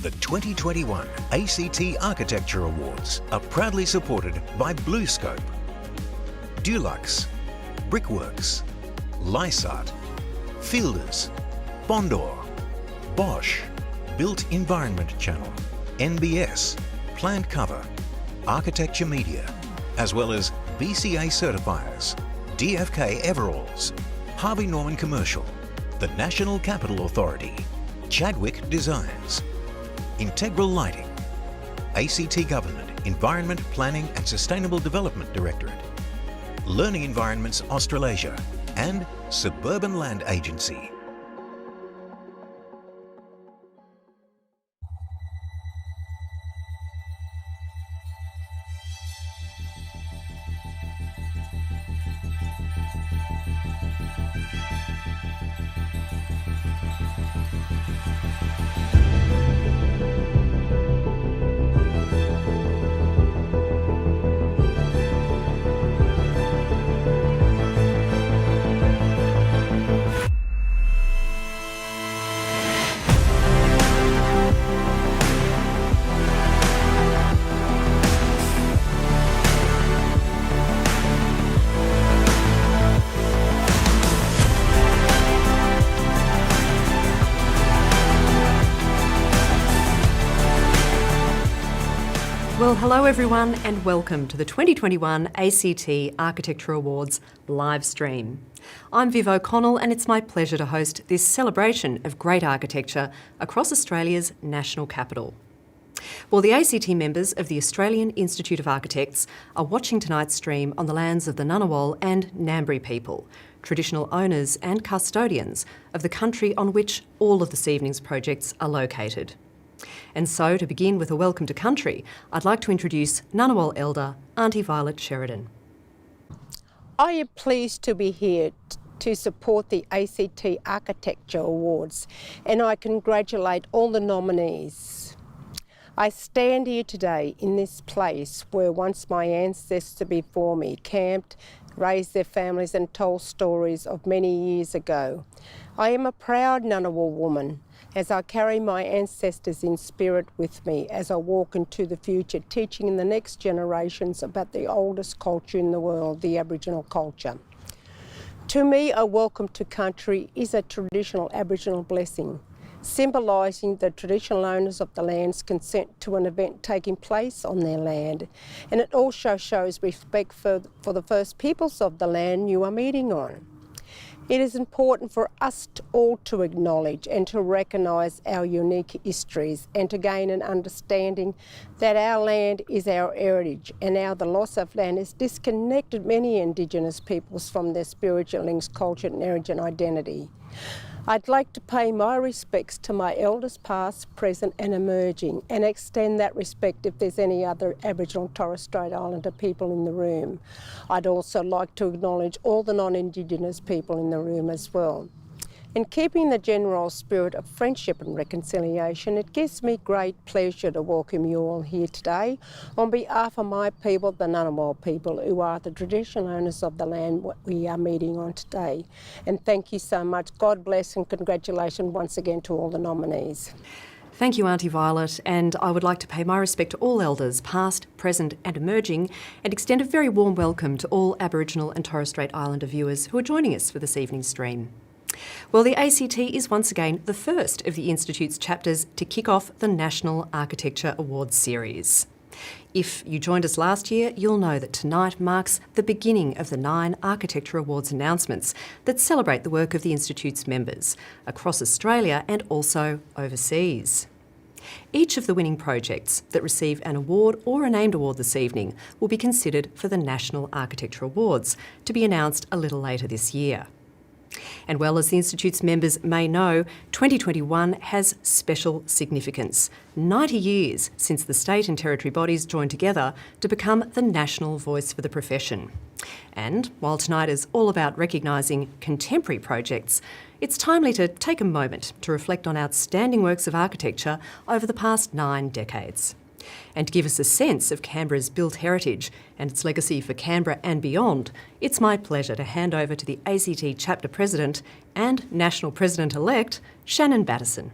The 2021 ACT Architecture Awards are proudly supported by BlueScope, Dulux, Brickworks, Lysart, Fielders, Bondor, Bosch, Built Environment Channel, NBS, Plant Cover, Architecture Media, as well as BCA Certifiers, DFK Everalls, Harvey Norman Commercial, the National Capital Authority, Chadwick Designs, Integral Lighting, ACT Government Environment Planning and Sustainable Development Directorate, Learning Environments Australasia, and Suburban Land Agency. Well, hello everyone and welcome to the 2021 ACT Architecture Awards live stream. I'm Viv O'Connell and it's my pleasure to host this celebration of great architecture across Australia's national capital. Well, the ACT members of the Australian Institute of Architects are watching tonight's stream on the lands of the Ngunnawal and Ngambri people, traditional owners and custodians of the country on which all of this evening's projects are located. And so, to begin with a welcome to country, I'd like to introduce Ngunnawal elder, Aunty Violet Sheridan. I am pleased to be here to support the ACT Architecture Awards, and I congratulate all the nominees. I stand here today in this place where once my ancestors before me camped, raised their families and told stories of many years ago. I am a proud Ngunnawal woman, as I carry my ancestors in spirit with me as I walk into the future, teaching the next generations about the oldest culture in the world, the Aboriginal culture. To me, a welcome to country is a traditional Aboriginal blessing, symbolising the traditional owners of the land's consent to an event taking place on their land. And it also shows respect for the first peoples of the land you are meeting on. It is important for us all to acknowledge and to recognise our unique histories and to gain an understanding that our land is our heritage, and now the loss of land has disconnected many Indigenous peoples from their spiritual links, culture and heritage and identity. I'd like to pay my respects to my elders past, present and emerging, and extend that respect if there's any other Aboriginal and Torres Strait Islander people in the room. I'd also like to acknowledge all the non-Indigenous people in the room as well. In keeping the general spirit of friendship and reconciliation, it gives me great pleasure to welcome you all here today on behalf of my people, the Ngunnawal people, who are the traditional owners of the land what we are meeting on today. And thank you so much. God bless and congratulations once again to all the nominees. Thank you, Aunty Violet, and I would like to pay my respect to all elders, past, present and emerging, and extend a very warm welcome to all Aboriginal and Torres Strait Islander viewers who are joining us for this evening's stream. Well, the ACT is once again the first of the Institute's chapters to kick off the National Architecture Awards series. If you joined us last year, you'll know that tonight marks the beginning of the 9 Architecture Awards announcements that celebrate the work of the Institute's members across Australia and also overseas. Each of the winning projects that receive an award or a named award this evening will be considered for the National Architecture Awards, to be announced a little later this year. And well, as the Institute's members may know, 2021 has special significance. 90 years since the state and territory bodies joined together to become the national voice for the profession. And while tonight is all about recognising contemporary projects, it's timely to take a moment to reflect on outstanding works of architecture over the past 9 decades. And to give us a sense of Canberra's built heritage and its legacy for Canberra and beyond, it's my pleasure to hand over to the ACT Chapter President and National President-elect, Shannon Battisson.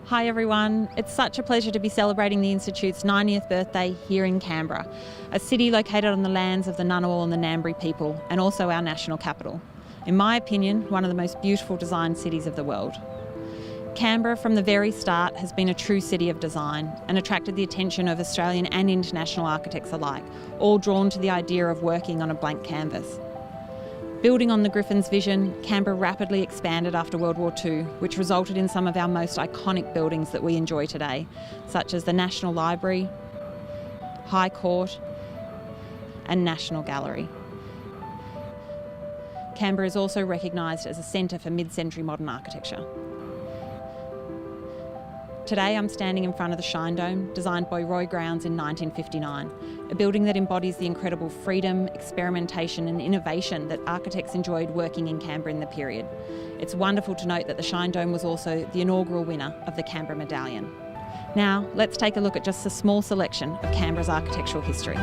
Hi everyone, it's such a pleasure to be celebrating the Institute's 90th birthday here in Canberra, a city located on the lands of the Ngunnawal and the Ngambri people, and also our national capital. In my opinion, one of the most beautiful designed cities of the world. Canberra from the very start has been a true city of design and attracted the attention of Australian and international architects alike, all drawn to the idea of working on a blank canvas. Building on the Griffin's vision, Canberra rapidly expanded after World War II, which resulted in some of our most iconic buildings that we enjoy today, such as the National Library, High Court, and National Gallery. Canberra is also recognised as a centre for mid-century modern architecture. Today I'm standing in front of the Shine Dome, designed by Roy Grounds in 1959, a building that embodies the incredible freedom, experimentation and innovation that architects enjoyed working in Canberra in the period. It's wonderful to note that the Shine Dome was also the inaugural winner of the Canberra Medallion. Now, let's take a look at just a small selection of Canberra's architectural history.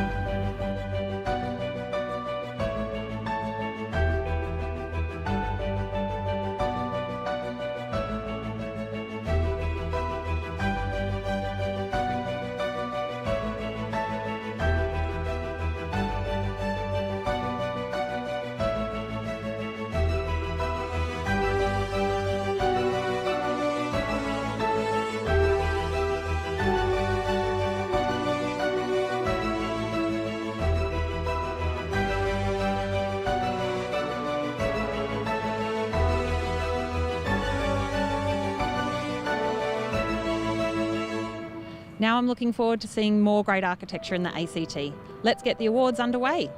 Now I'm looking forward to seeing more great architecture in the ACT. Let's get the awards underway.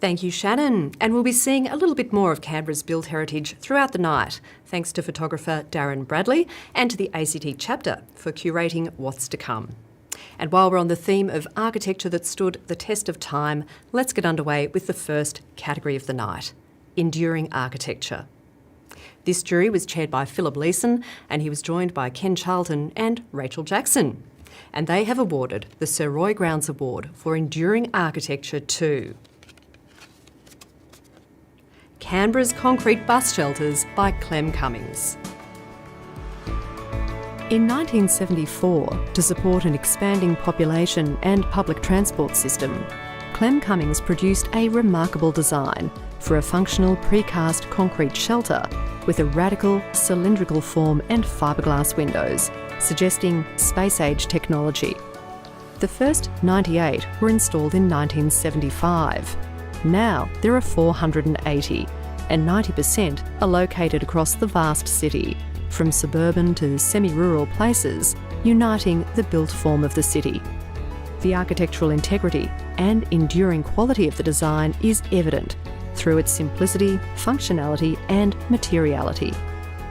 Thank you, Shannon. And we'll be seeing a little bit more of Canberra's built heritage throughout the night, thanks to photographer Darren Bradley and to the ACT chapter for curating what's to come. And while we're on the theme of architecture that stood the test of time, let's get underway with the first category of the night, enduring architecture. This jury was chaired by Philip Leeson, and he was joined by Ken Charlton and Rachel Jackson. And they have awarded the Sir Roy Grounds Award for Enduring Architecture to Canberra's Concrete Bus Shelters by Clem Cummings. In 1974, to support an expanding population and public transport system, Clem Cummings produced a remarkable design for a functional precast concrete shelter with a radical cylindrical form and fiberglass windows, suggesting space-age technology. The first 98 were installed in 1975. Now there are 480, and 90% are located across the vast city, from suburban to semi-rural places, uniting the built form of the city. The architectural integrity and enduring quality of the design is evident through its simplicity, functionality and materiality.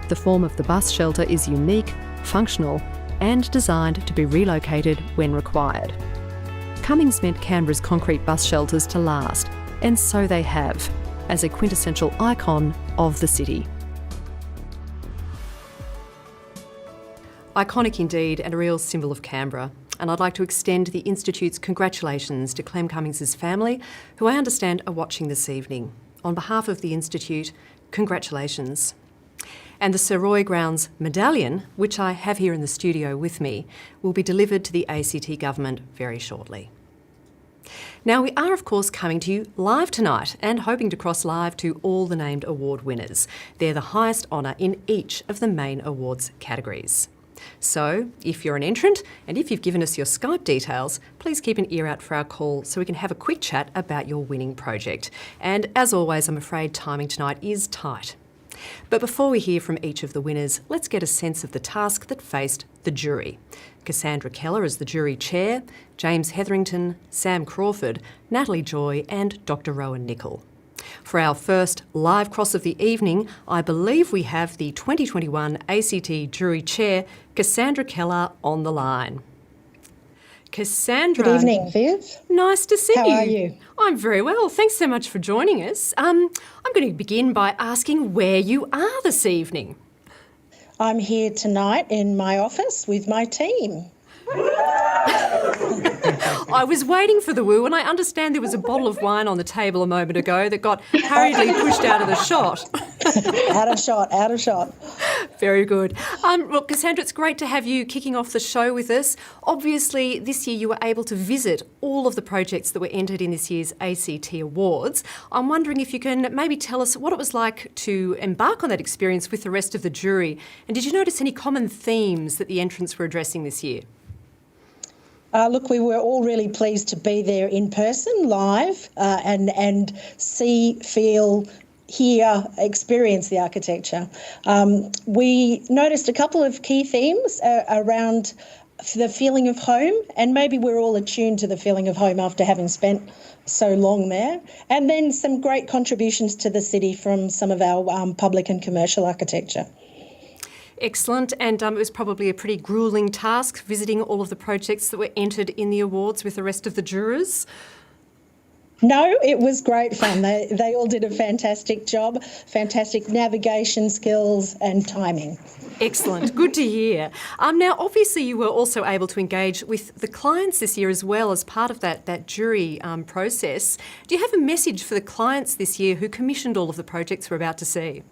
The form of the bus shelter is unique, functional and designed to be relocated when required. Cummings meant Canberra's concrete bus shelters to last, and so they have, as a quintessential icon of the city. Iconic indeed, and a real symbol of Canberra. And I'd like to extend the Institute's congratulations to Clem Cummings' family, who I understand are watching this evening. On behalf of the Institute, congratulations. And the Sir Roy Grounds Medallion, which I have here in the studio with me, will be delivered to the ACT government very shortly. Now, we are, of course, coming to you live tonight and hoping to cross live to all the named award winners. They're the highest honour in each of the main awards categories. So, if you're an entrant and if you've given us your Skype details, please keep an ear out for our call so we can have a quick chat about your winning project. And as always, I'm afraid timing tonight is tight. But before we hear from each of the winners, let's get a sense of the task that faced the jury. Cassandra Keller as the jury chair, James Hetherington, Sam Crawford, Natalie Joy and Dr. Rowan Nicol. For our first live cross of the evening, I believe we have the 2021 ACT Jury Chair, Cassandra Keller, on the line. Cassandra. Good evening, Viv. Nice to see you. How are you? I'm very well. Thanks so much for joining us. I'm going to begin by asking where you are this evening. I'm here tonight in my office with my team. I was waiting for the woo, and I understand there was a bottle of wine on the table a moment ago that got hurriedly pushed out of the shot. Out of shot. Very good. Look, Cassandra, it's great to have you kicking off the show with us. Obviously, this year you were able to visit all of the projects that were entered in this year's ACT Awards. I'm wondering if you can maybe tell us what it was like to embark on that experience with the rest of the jury, and did you notice any common themes that the entrants were addressing this year? Look, we were all really pleased to be there in person, live, and see, feel, hear, experience the architecture. We noticed a couple of key themes around the feeling of home, and maybe we're all attuned to the feeling of home after having spent so long there. And then some great contributions to the city from some of our public and commercial architecture. Excellent, and it was probably a pretty gruelling task visiting all of the projects that were entered in the awards with the rest of the jurors. No, it was great fun. They all did a fantastic job, fantastic navigation skills and timing. Excellent, good to hear. Now, obviously you were also able to engage with the clients this year as well as part of that jury process. Do you have a message for the clients this year who commissioned all of the projects we're about to see?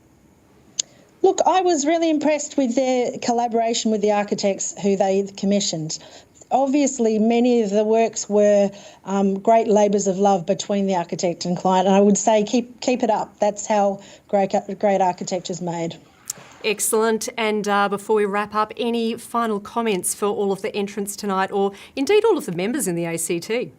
Look, I was really impressed with their collaboration with the architects who they commissioned. Obviously, many of the works were great labours of love between the architect and client, and I would say keep it up. That's how great architecture is made. Excellent. And before we wrap up, any final comments for all of the entrants tonight, or indeed all of the members in the ACT?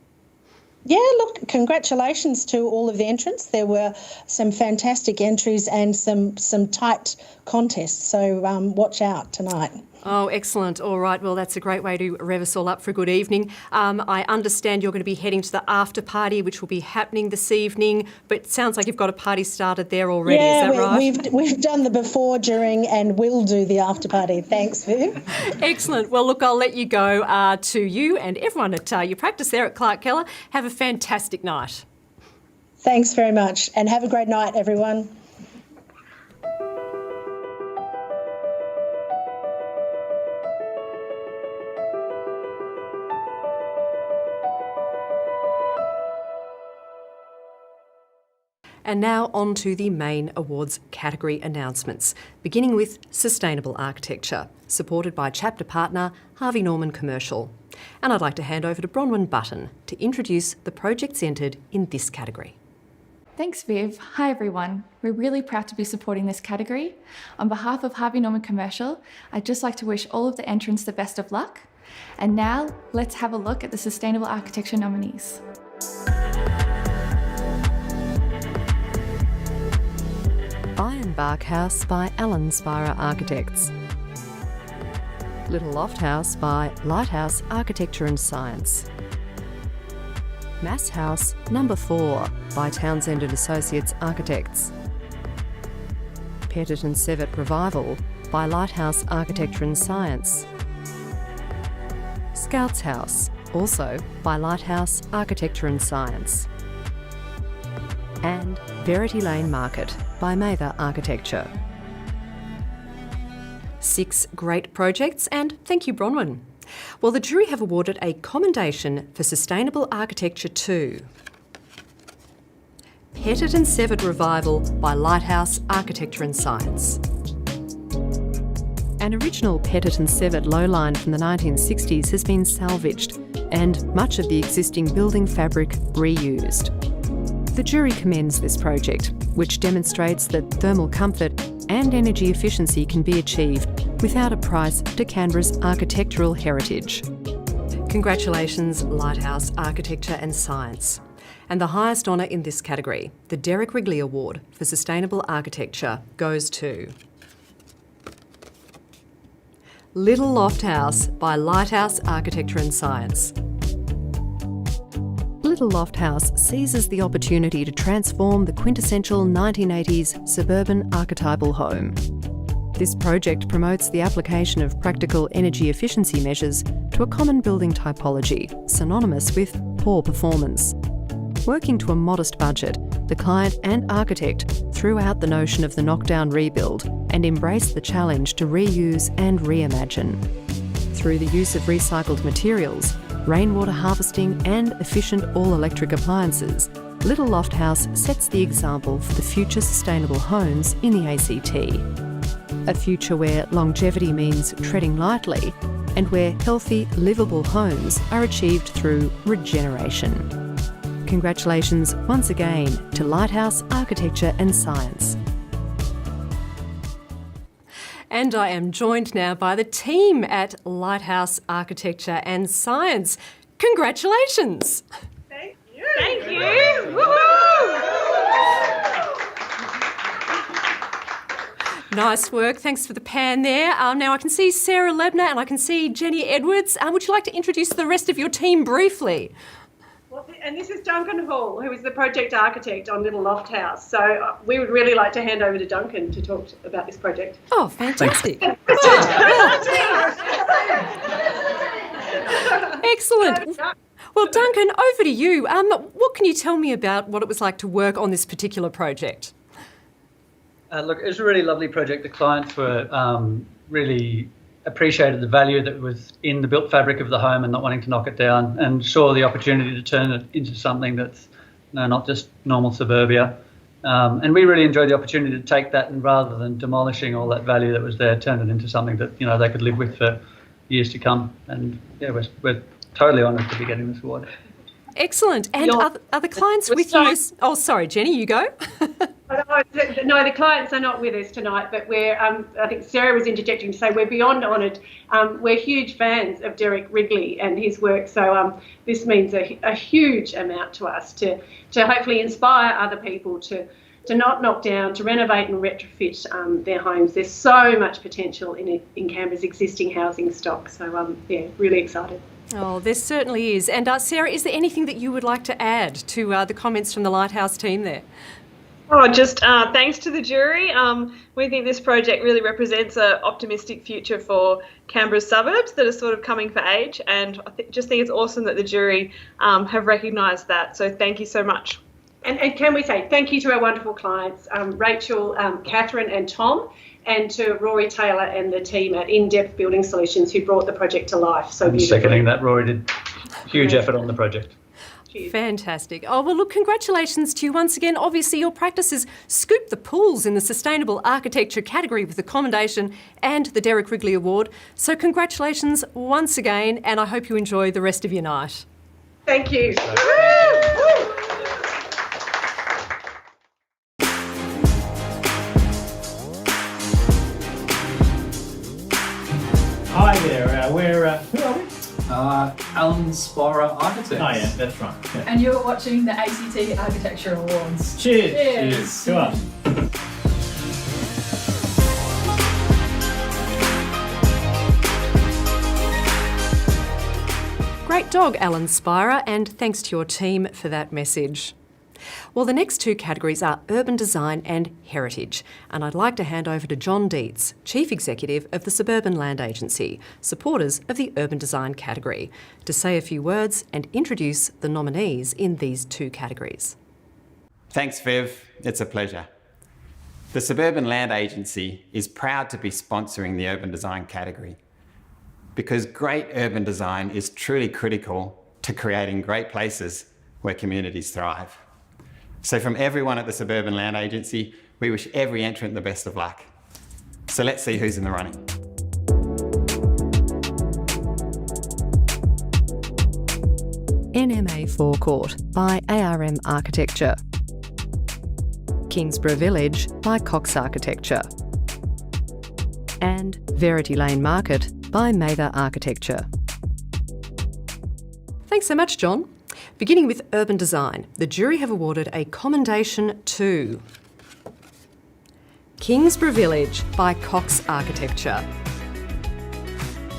Yeah, look, congratulations to all of the entrants. There were some fantastic entries and some tight contests, so watch out tonight. Oh, excellent. All right, well, that's a great way to rev us all up for a good evening. I understand you're going to be heading to the after party, which will be happening this evening, but it sounds like you've got a party started there already, is that right? We've done the before, during and will do the after party. Thanks, Viv. Excellent. Well, look, I'll let you go to you and everyone at your practice there at Clark Keller. Have a fantastic night. Thanks very much, and have a great night, everyone. And now on to the main awards category announcements, beginning with Sustainable Architecture, supported by chapter partner Harvey Norman Commercial. And I'd like to hand over to Bronwyn Button to introduce the projects entered in this category. Thanks, Viv. Hi, everyone. We're really proud to be supporting this category. On behalf of Harvey Norman Commercial, I'd just like to wish all of the entrants the best of luck. And now, let's have a look at the Sustainable Architecture nominees. Ironbark House by Alan Spira Architects. Little Loft House by Lighthouse Architecture and Science. Mass House No. 4 by Townsend and Associates Architects. Pettit and Sevitt Revival by Lighthouse Architecture and Science. Scouts House, also by Lighthouse Architecture and Science. And Verity Lane Market by Mather Architecture. 6 great projects, and thank you, Bronwyn. Well, the jury have awarded a commendation for Sustainable Architecture to Pettit and Sevitt Revival by Lighthouse Architecture and Science. An original Pettit and Sevitt lowline from the 1960s has been salvaged and much of the existing building fabric reused. The jury commends this project, which demonstrates that thermal comfort and energy efficiency can be achieved without a price to Canberra's architectural heritage. Congratulations, Lighthouse Architecture and Science. And the highest honour in this category, the Derek Wrigley Award for Sustainable Architecture, goes to Little Loft House by Lighthouse Architecture and Science. Little Loft House seizes the opportunity to transform the quintessential 1980s suburban archetypal home. This project promotes the application of practical energy efficiency measures to a common building typology, synonymous with poor performance. Working to a modest budget, the client and architect threw out the notion of the knockdown rebuild and embraced the challenge to reuse and reimagine. through the use of recycled materials, rainwater harvesting and efficient all-electric appliances, Little Loft House sets the example for the future sustainable homes in the ACT. A future where longevity means treading lightly and where healthy, livable homes are achieved through regeneration. Congratulations once again to Lighthouse Architecture and Science. And I am joined now by the team at Lighthouse Architecture and Science. Congratulations! Thank you! Thank you! Woohoo! Nice work. Thanks for the pan there. Now I can see Sarah Lebner and I can see Jenny Edwards. Would you like to introduce the rest of your team briefly? And this is Duncan Hall, who is the project architect on Little Loft House. So we would really like to hand over to Duncan to talk about this project. Oh, fantastic. Excellent. Well, Duncan, over to you. What can you tell me about what it was like to work on this particular project? Look, it was a really lovely project. The clients were really appreciated the value that was in the built fabric of the home and not wanting to knock it down, and saw the opportunity to turn it into something that's not just normal suburbia. And we really enjoyed the opportunity to take that and, rather than demolishing all that value that was there, turn it into something that they could live with for years to come. And yeah, we're totally honoured to be getting this award. Excellent. And are the clients with you? Oh, sorry, Jenny, you go. No, the clients are not with us tonight, but we're, I think Sarah was interjecting to say we're beyond honoured. We're huge fans of Derek Wrigley and his work, so this means a huge amount to us to hopefully inspire other people to not knock down, to renovate and retrofit their homes. There's so much potential in Canberra's existing housing stock, so yeah, really excited. Oh, there certainly is. And Sarah, is there anything that you would like to add to the comments from the Lighthouse team there? Oh, just thanks to the jury. We think this project really represents an optimistic future for Canberra's suburbs that are sort of coming for age, and I just think it's awesome that the jury have recognised that. So thank you so much. And can we say thank you to our wonderful clients, Rachel, Catherine and Tom, and to Rory Taylor and the team at In-Depth Building Solutions who brought the project to life so beautifully. Seconding that, Rory did huge effort on the project. Cheers. Fantastic. Oh, well, look, congratulations to you once again. Obviously, your practices scooped the pools in the Sustainable Architecture category with the commendation and the Derek Wrigley Award. So congratulations once again, and I hope you enjoy the rest of your night. Thank you. Hi there, who are we? Alan Spira Architects. Oh yeah, that's right. Yeah. And you're watching the ACT Architecture Awards. Cheers. Cheers. Go on. Great dog, Alan Spira, and thanks to your team for that message. Well, the next two categories are urban design and heritage, and I'd like to hand over to John Dietz, Chief Executive of the Suburban Land Agency, supporters of the urban design category, to say a few words and introduce the nominees in these two categories. Thanks, Viv. It's a pleasure. The Suburban Land Agency is proud to be sponsoring the urban design category because great urban design is truly critical to creating great places where communities thrive. So from everyone at the Suburban Land Agency, we wish every entrant the best of luck. So let's see who's in the running. NMA Forecourt by ARM Architecture. Kingsborough Village by Cox Architecture. And Verity Lane Market by Mather Architecture. Thanks so much, John. Beginning with urban design, the jury have awarded a commendation to Kingsborough Village by Cox Architecture.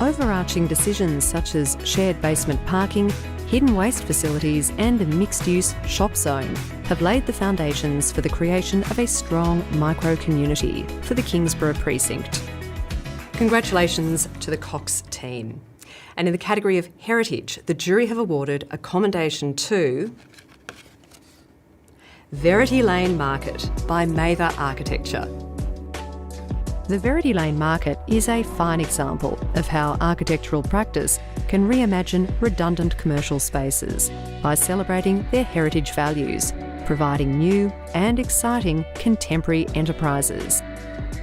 Overarching decisions such as shared basement parking, hidden waste facilities and a mixed-use shop zone have laid the foundations for the creation of a strong micro-community for the Kingsborough precinct. Congratulations to the Cox team. And in the category of heritage, the jury have awarded a commendation to Verity Lane Market by Mather Architecture. The Verity Lane Market is a fine example of how architectural practice can reimagine redundant commercial spaces by celebrating their heritage values, providing new and exciting contemporary enterprises.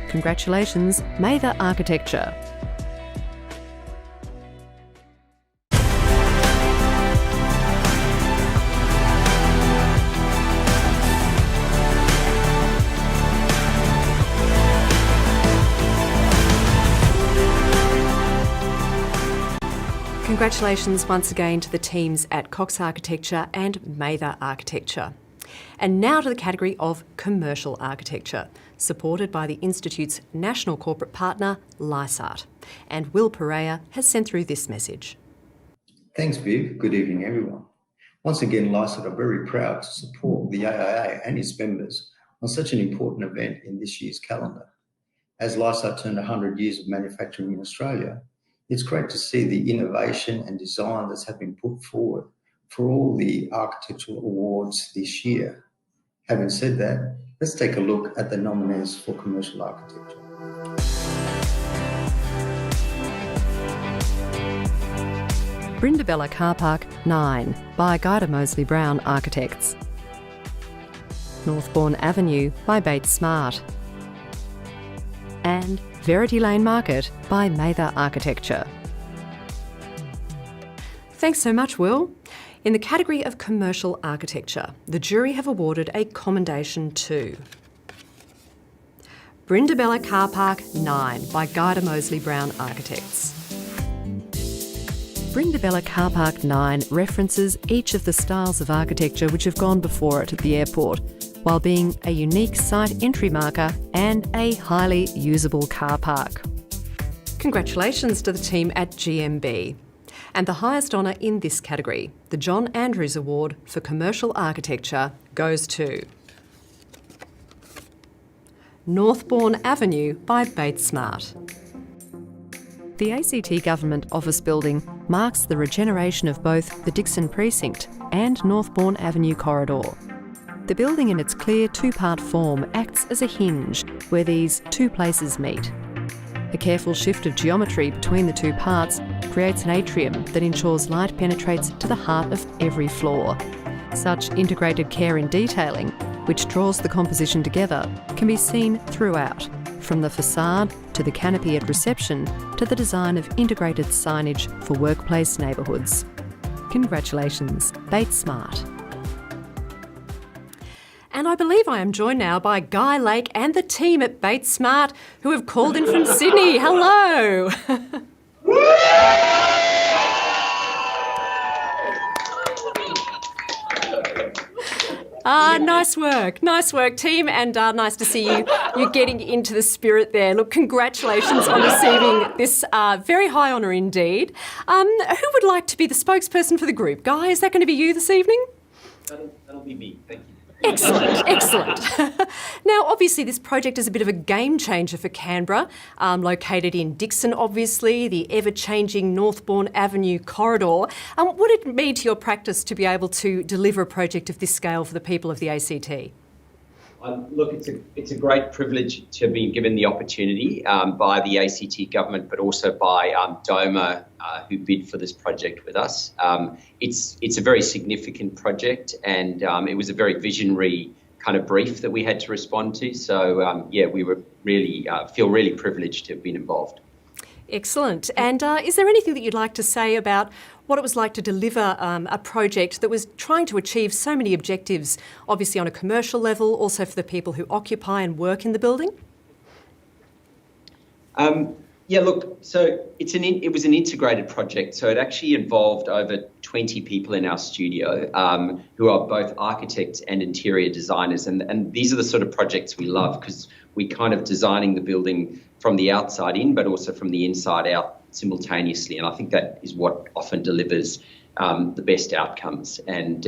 Congratulations, Mather Architecture. Congratulations once again to the teams at Cox Architecture and Mather Architecture. And now to the category of commercial architecture, supported by the Institute's national corporate partner, Lysart. And Will Pereira has sent through this message. Thanks, Viv. Good evening, everyone. Once again, Lysart are very proud to support the AIA and its members on such an important event in this year's calendar. As Lysart turned 100 years of manufacturing in Australia, it's great to see the innovation and design that's have been put forward for all the architectural awards this year. Having said that, let's take a look at the nominees for commercial architecture. Brindabella Car Park 9 by Guida Moseley Brown Architects. Northbourne Avenue by Bates Smart. And Verity Lane Market by Mather Architecture. Thanks so much, Will. In the category of commercial architecture, the jury have awarded a commendation to Brindabella Car Park 9 by Guida Moseley Brown Architects. Brindabella Car Park 9 references each of the styles of architecture which have gone before it at the airport, while being a unique site entry marker and a highly usable car park. Congratulations to the team at GMB. And the highest honour in this category, the John Andrews Award for Commercial Architecture, goes to Northbourne Avenue by Bates Smart. The ACT Government Office Building marks the regeneration of both the Dixon Precinct and Northbourne Avenue corridor. The building in its clear two-part form acts as a hinge where these two places meet. A careful shift of geometry between the two parts creates an atrium that ensures light penetrates to the heart of every floor. Such integrated care in detailing, which draws the composition together, can be seen throughout, from the facade to the canopy at reception to the design of integrated signage for workplace neighbourhoods. Congratulations, Bates Smart. And I believe I am joined now by Guy Lake and the team at Bates Smart, who have called in from Sydney. Hello. Nice work, team, and nice to see you getting into the spirit there. Look, congratulations on receiving this very high honour indeed. Who would like to be the spokesperson for the group? Guy, is that going to be you this evening? That'll be me, thank you. Excellent. Now, obviously, this project is a bit of a game changer for Canberra, located in Dixon, obviously, the ever-changing Northbourne Avenue corridor. What would it mean to your practice to be able to deliver a project of this scale for the people of the ACT? Look, it's a great privilege to be given the opportunity by the ACT government, but also by DOMA, who bid for this project with us. It's a very significant project, and it was a very visionary kind of brief that we had to respond to. So we were really feel really privileged to have been involved. Excellent. And is there anything that you'd like to say about what it was like to deliver a project that was trying to achieve so many objectives, obviously on a commercial level, also for the people who occupy and work in the building? So it was an integrated project. So it actually involved over 20 people in our studio who are both architects and interior designers. And these are the sort of projects we love, because we kind of designing the building from the outside in, but also from the inside out simultaneously. And I think that is what often delivers the best outcomes. And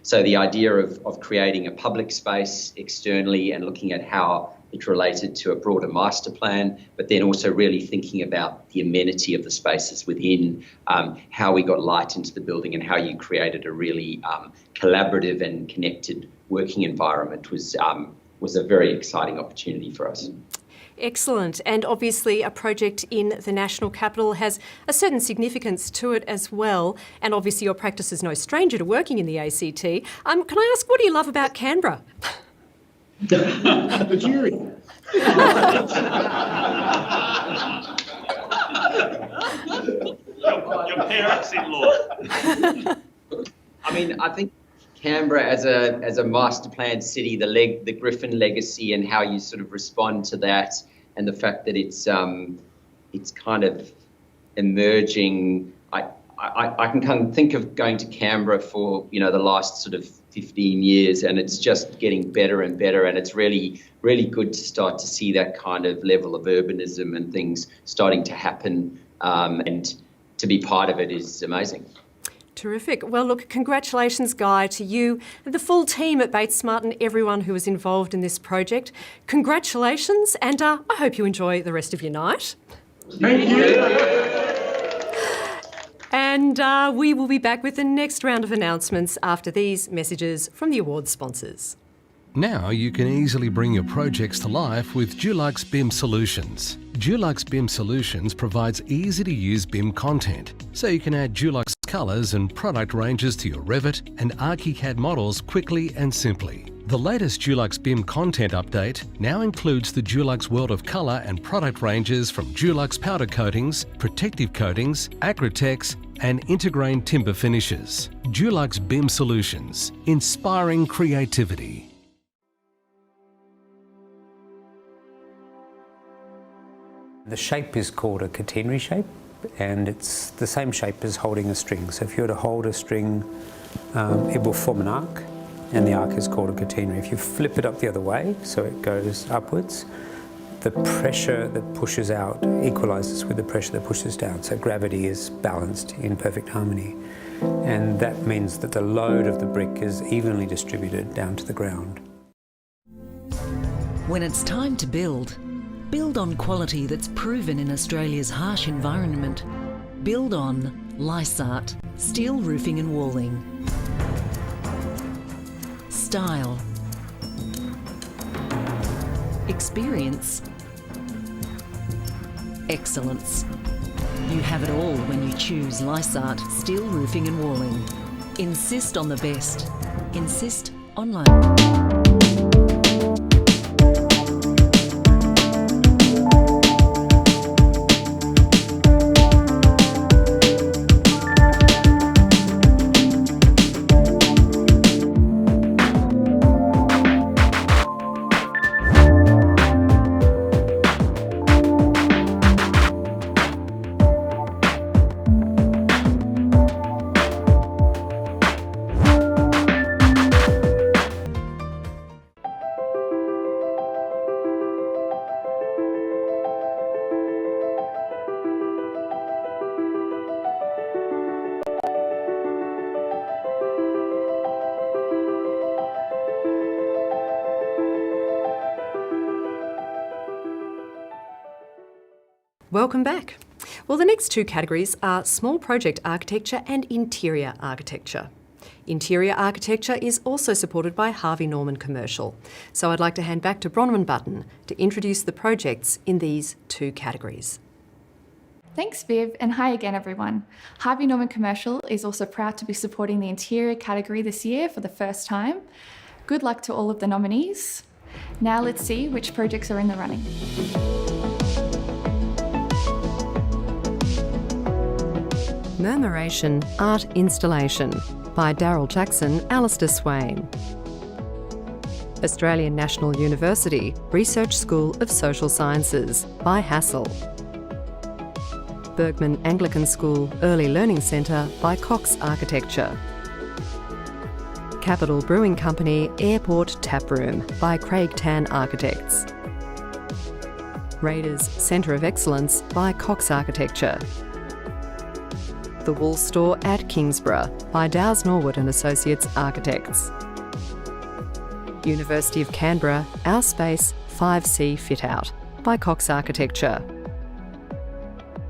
so the idea of creating a public space externally and looking at how it related to a broader master plan, but then also really thinking about the amenity of the spaces within, how we got light into the building and how you created a really collaborative and connected working environment was a very exciting opportunity for us. Excellent. And obviously a project in the National Capital has a certain significance to it as well. And obviously your practice is no stranger to working in the ACT. Can I ask, what do you love about Canberra? The jury. Your parents-in-law. I mean, I think Canberra as a master planned city, the Griffin legacy and how you sort of respond to that, and the fact that it's kind of emerging. I can kind of think of going to Canberra for the last sort of 15 years, and it's just getting better and better, and it's really, really good to start to see that kind of level of urbanism and things starting to happen, and to be part of it is amazing. Terrific. Well, look, congratulations, Guy, to you and the full team at Bates Smart and everyone who was involved in this project. Congratulations, and I hope you enjoy the rest of your night. Thank you. And we will be back with the next round of announcements after these messages from the award sponsors. Now you can easily bring your projects to life with Dulux BIM Solutions. Dulux BIM Solutions provides easy-to-use BIM content, so you can add Dulux colours and product ranges to your Revit and ArchiCAD models quickly and simply. The latest Dulux BIM content update now includes the Dulux World of Colour and product ranges from Dulux powder coatings, protective coatings, Acrotex and Intergrain timber finishes. Dulux BIM Solutions, inspiring creativity. The shape is called a catenary shape, and it's the same shape as holding a string. So if you were to hold a string, it will form an arc, and the arc is called a catenary. If you flip it up the other way, so it goes upwards, the pressure that pushes out equalises with the pressure that pushes down. So gravity is balanced in perfect harmony. And that means that the load of the brick is evenly distributed down to the ground. When it's time to build on quality that's proven in Australia's harsh environment. Build on Lysart, steel roofing and walling. Style. Experience. Excellence. You have it all when you choose Lysart, steel roofing and walling. Insist on the best. Insist online. Welcome back. Well, the next two categories are small project architecture and interior architecture. Interior architecture is also supported by Harvey Norman Commercial. So I'd like to hand back to Bronwyn Button to introduce the projects in these two categories. Thanks, Viv, and hi again, everyone. Harvey Norman Commercial is also proud to be supporting the interior category this year for the first time. Good luck to all of the nominees. Now let's see which projects are in the running. Murmuration Art Installation by Daryl Jackson, Alistair Swain. Australian National University Research School of Social Sciences by Hassel. Bergman Anglican School Early Learning Centre by Cox Architecture. Capital Brewing Company Airport Tap Room by Craig Tan Architects. Raiders Centre of Excellence by Cox Architecture. The Wool Store at Kingsborough by Dowes Norwood and Associates Architects. University of Canberra Our Space 5C Fit Out by Cox Architecture.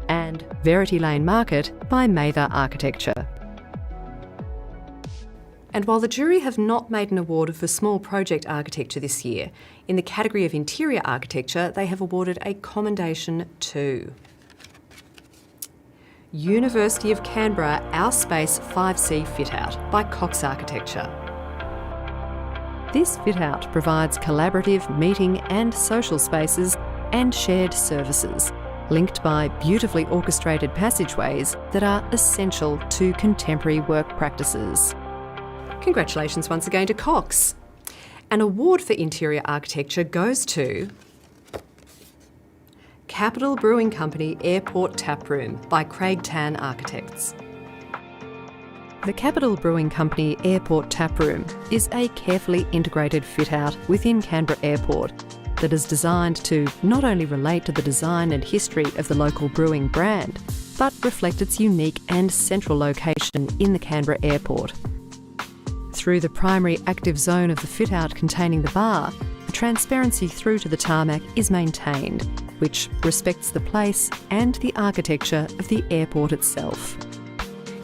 And Verity Lane Market by Mather Architecture. And while the jury have not made an award for small project architecture this year, in the category of interior architecture, they have awarded a commendation to University of Canberra Our Space 5C Fit-Out by Cox Architecture. This fit-out provides collaborative meeting and social spaces and shared services, linked by beautifully orchestrated passageways that are essential to contemporary work practices. Congratulations once again to Cox. An award for interior architecture goes to Capital Brewing Company Airport Tap Room by Craig Tan Architects. The Capital Brewing Company Airport Tap Room is a carefully integrated fit-out within Canberra Airport that is designed to not only relate to the design and history of the local brewing brand, but reflect its unique and central location in the Canberra Airport. Through the primary active zone of the fit-out containing the bar, the transparency through to the tarmac is maintained, which respects the place and the architecture of the airport itself.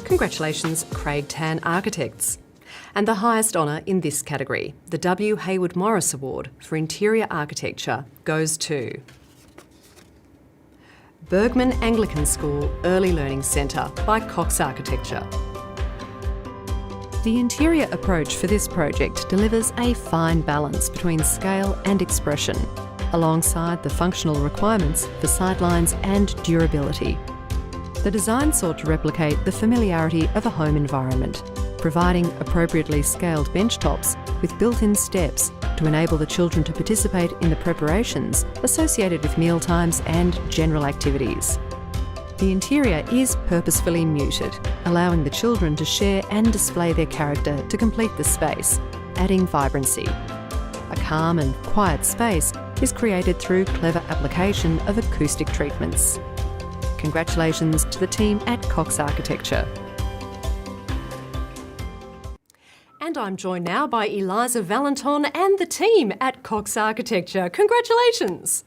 Congratulations, Craig Tan Architects. And the highest honour in this category, the W. Hayward Morris Award for Interior Architecture, goes to Bergman Anglican School Early Learning Centre by Cox Architecture. The interior approach for this project delivers a fine balance between scale and expression, alongside the functional requirements for sightlines and durability. The design sought to replicate the familiarity of a home environment, providing appropriately scaled bench tops with built-in steps to enable the children to participate in the preparations associated with mealtimes and general activities. The interior is purposefully muted, allowing the children to share and display their character to complete the space, adding vibrancy. A calm and quiet space is created through clever application of acoustic treatments. Congratulations to the team at Cox Architecture. And I'm joined now by Eliza Valenton and the team at Cox Architecture. Congratulations!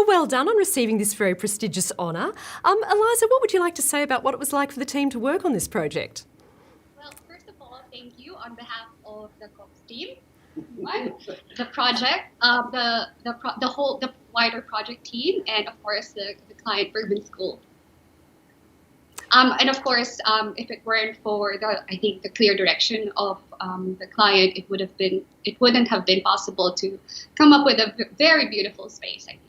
Well done on receiving this very prestigious honour. Eliza, what would you like to say about what it was like for the team to work on this project? Well, first of all, thank you on behalf of the Cox team, the project, the wider project team, and of course the client Bergman School. And of course, if it weren't for the clear direction of the client, it wouldn't have been possible to come up with a very beautiful space, I think.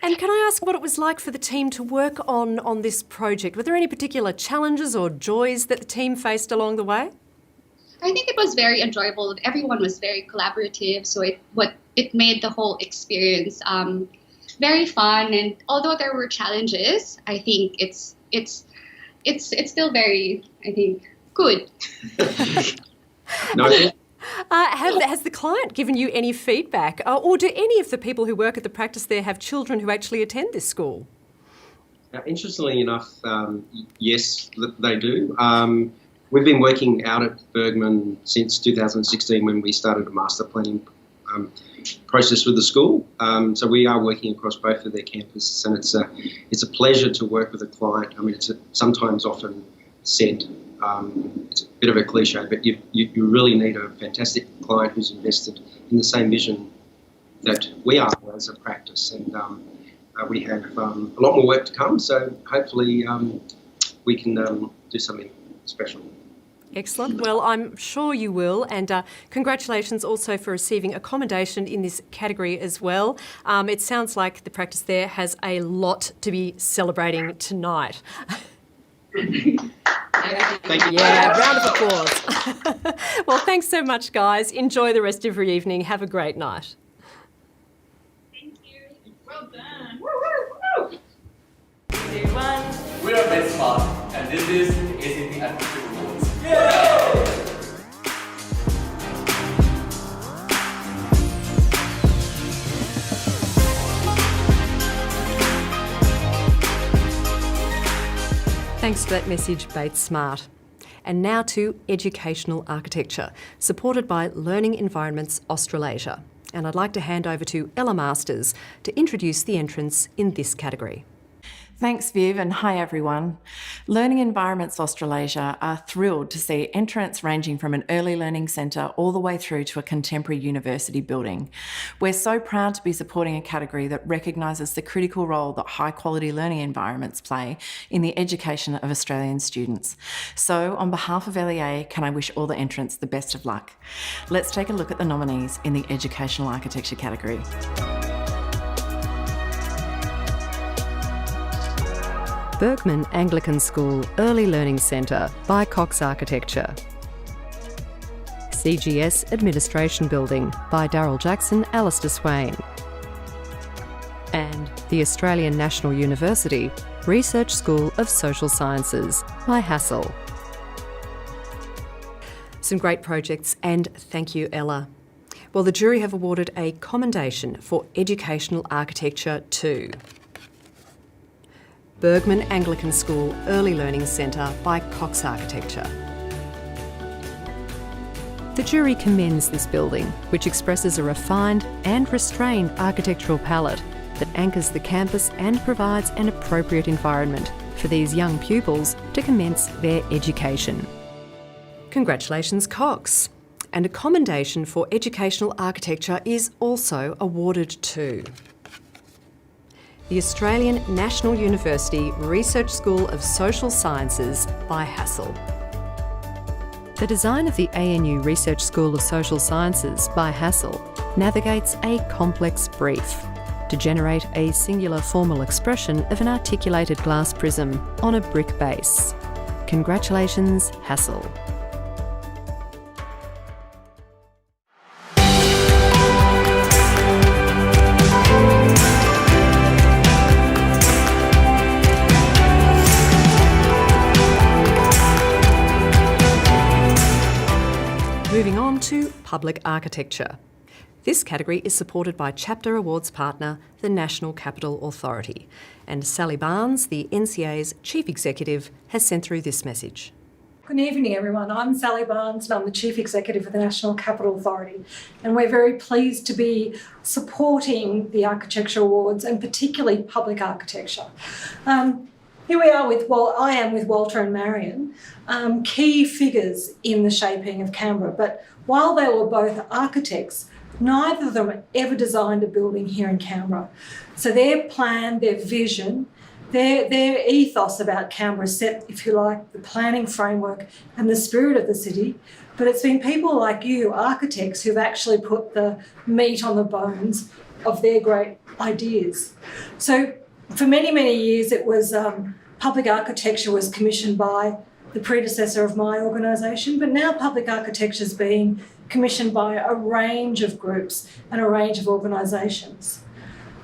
And can I ask what it was like for the team to work on this project? Were there any particular challenges or joys that the team faced along the way? I think it was very enjoyable. Everyone was very collaborative, so it made the whole experience very fun. And although there were challenges, I think it's still very, I think, good. Has the client given you any feedback, or do any of the people who work at the practice there have children who actually attend this school? Interestingly enough, yes, they do. We've been working out at Bergman since 2016 when we started a master planning process with the school. So we are working across both of their campuses, and it's a pleasure to work with a client. I mean, it's sometimes often said, it's a bit of a cliche, but you really need a fantastic client who's invested in the same vision that we are as a practice. And we have a lot more work to come, so hopefully we can do something special. Excellent. Well, I'm sure you will, and congratulations also for receiving a commendation in this category as well. It sounds like the practice there has a lot to be celebrating tonight. Thank you. Yeah, round of applause. Well, thanks so much, guys. Enjoy the rest of your evening. Have a great night. Thank you. Well done. Woo, woo, woo. 2, 1. We are Best Smart, and this is the ACT Architecture Awards. Thanks for that message, Bates Smart. And now to educational architecture, supported by Learning Environments Australasia. And I'd like to hand over to Ella Masters to introduce the entrants in this category. Thanks, Viv, and hi everyone. Learning Environments Australasia are thrilled to see entrants ranging from an early learning centre all the way through to a contemporary university building. We're so proud to be supporting a category that recognises the critical role that high quality learning environments play in the education of Australian students. So, on behalf of LEA, can I wish all the entrants the best of luck? Let's take a look at the nominees in the Educational Architecture category. Bergman Anglican School Early Learning Centre by Cox Architecture. CGS Administration Building by Darryl Jackson, Alistair Swain. And the Australian National University Research School of Social Sciences by Hassel. Some great projects, and thank you, Ella. Well, the jury have awarded a commendation for Educational Architecture to Bergman Anglican School Early Learning Centre by Cox Architecture. The jury commends this building, which expresses a refined and restrained architectural palette that anchors the campus and provides an appropriate environment for these young pupils to commence their education. Congratulations, Cox. And a commendation for Educational Architecture is also awarded to the Australian National University Research School of Social Sciences by Hassel. The design of the ANU Research School of Social Sciences by Hassel navigates a complex brief to generate a singular formal expression of an articulated glass prism on a brick base. Congratulations, Hassel. Moving on to Public Architecture. This category is supported by Chapter Awards partner, the National Capital Authority. And Sally Barnes, the NCA's Chief Executive, has sent through this message. Good evening, everyone. I'm Sally Barnes and I'm the Chief Executive of the National Capital Authority. And we're very pleased to be supporting the Architecture Awards and particularly public architecture. Here we are I am with Walter and Marion, key figures in the shaping of Canberra. But while they were both architects, neither of them ever designed a building here in Canberra. So their plan, their vision, their ethos about Canberra set, if you like, the planning framework and the spirit of the city. But it's been people like you, architects, who've actually put the meat on the bones of their great ideas. So for many, many years, it was public architecture was commissioned by the predecessor of my organisation, but now public architecture is being commissioned by a range of groups and a range of organisations.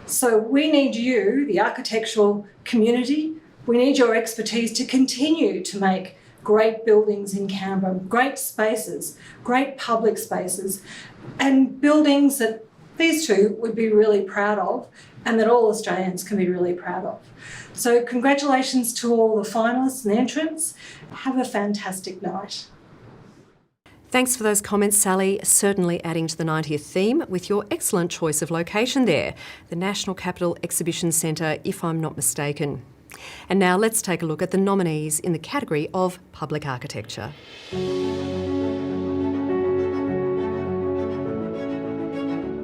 So we need you, the architectural community, we need your expertise to continue to make great buildings in Canberra, great spaces, great public spaces, and buildings that these two would be really proud of and that all Australians can be really proud of. So congratulations to all the finalists and entrants. Have a fantastic night. Thanks for those comments, Sally. Certainly adding to the 90th theme with your excellent choice of location there, the National Capital Exhibition Centre, if I'm not mistaken. And now let's take a look at the nominees in the category of public architecture.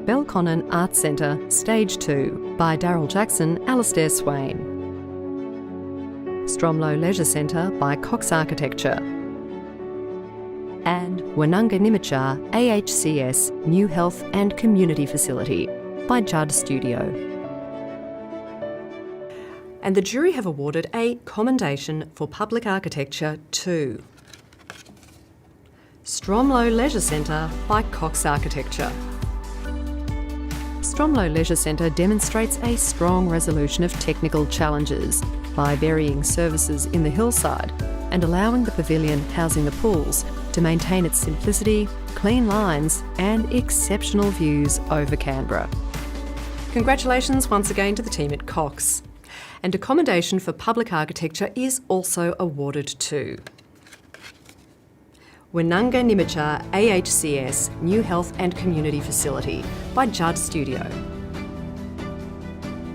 Belconnen Arts Centre, Stage 2 by Darryl Jackson, Alistair Swain. Stromlo Leisure Centre by Cox Architecture. And Ngunnawal AHCS New Health and Community Facility by Judd Studio. And the jury have awarded a commendation for public architecture to Stromlo Leisure Centre by Cox Architecture. Stromlo Leisure Centre demonstrates a strong resolution of technical challenges by varying services in the hillside and allowing the pavilion housing the pools to maintain its simplicity, clean lines and exceptional views over Canberra. Congratulations once again to the team at Cox. And a commendation for public architecture is also awarded to Ngunnawal AHCS New Health and Community Facility by Judd Studio.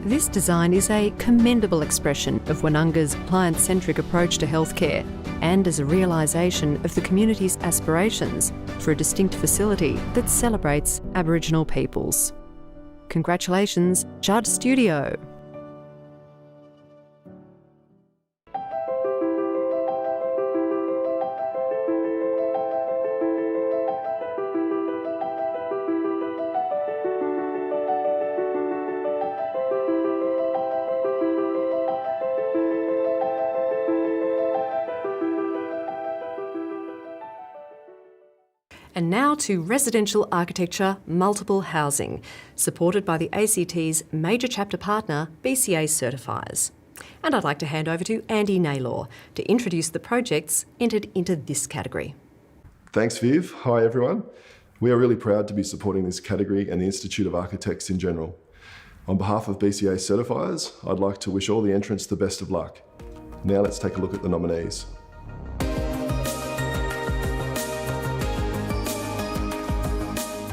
This design is a commendable expression of Woononga's client-centric approach to healthcare and as a realisation of the community's aspirations for a distinct facility that celebrates Aboriginal peoples. Congratulations, Judd Studio. And now to residential architecture, multiple housing, supported by the ACT's major chapter partner, BCA Certifiers. And I'd like to hand over to Andy Naylor to introduce the projects entered into this category. Thanks, Viv. Hi, everyone. We are really proud to be supporting this category and the Institute of Architects in general. On behalf of BCA Certifiers, I'd like to wish all the entrants the best of luck. Now let's take a look at the nominees.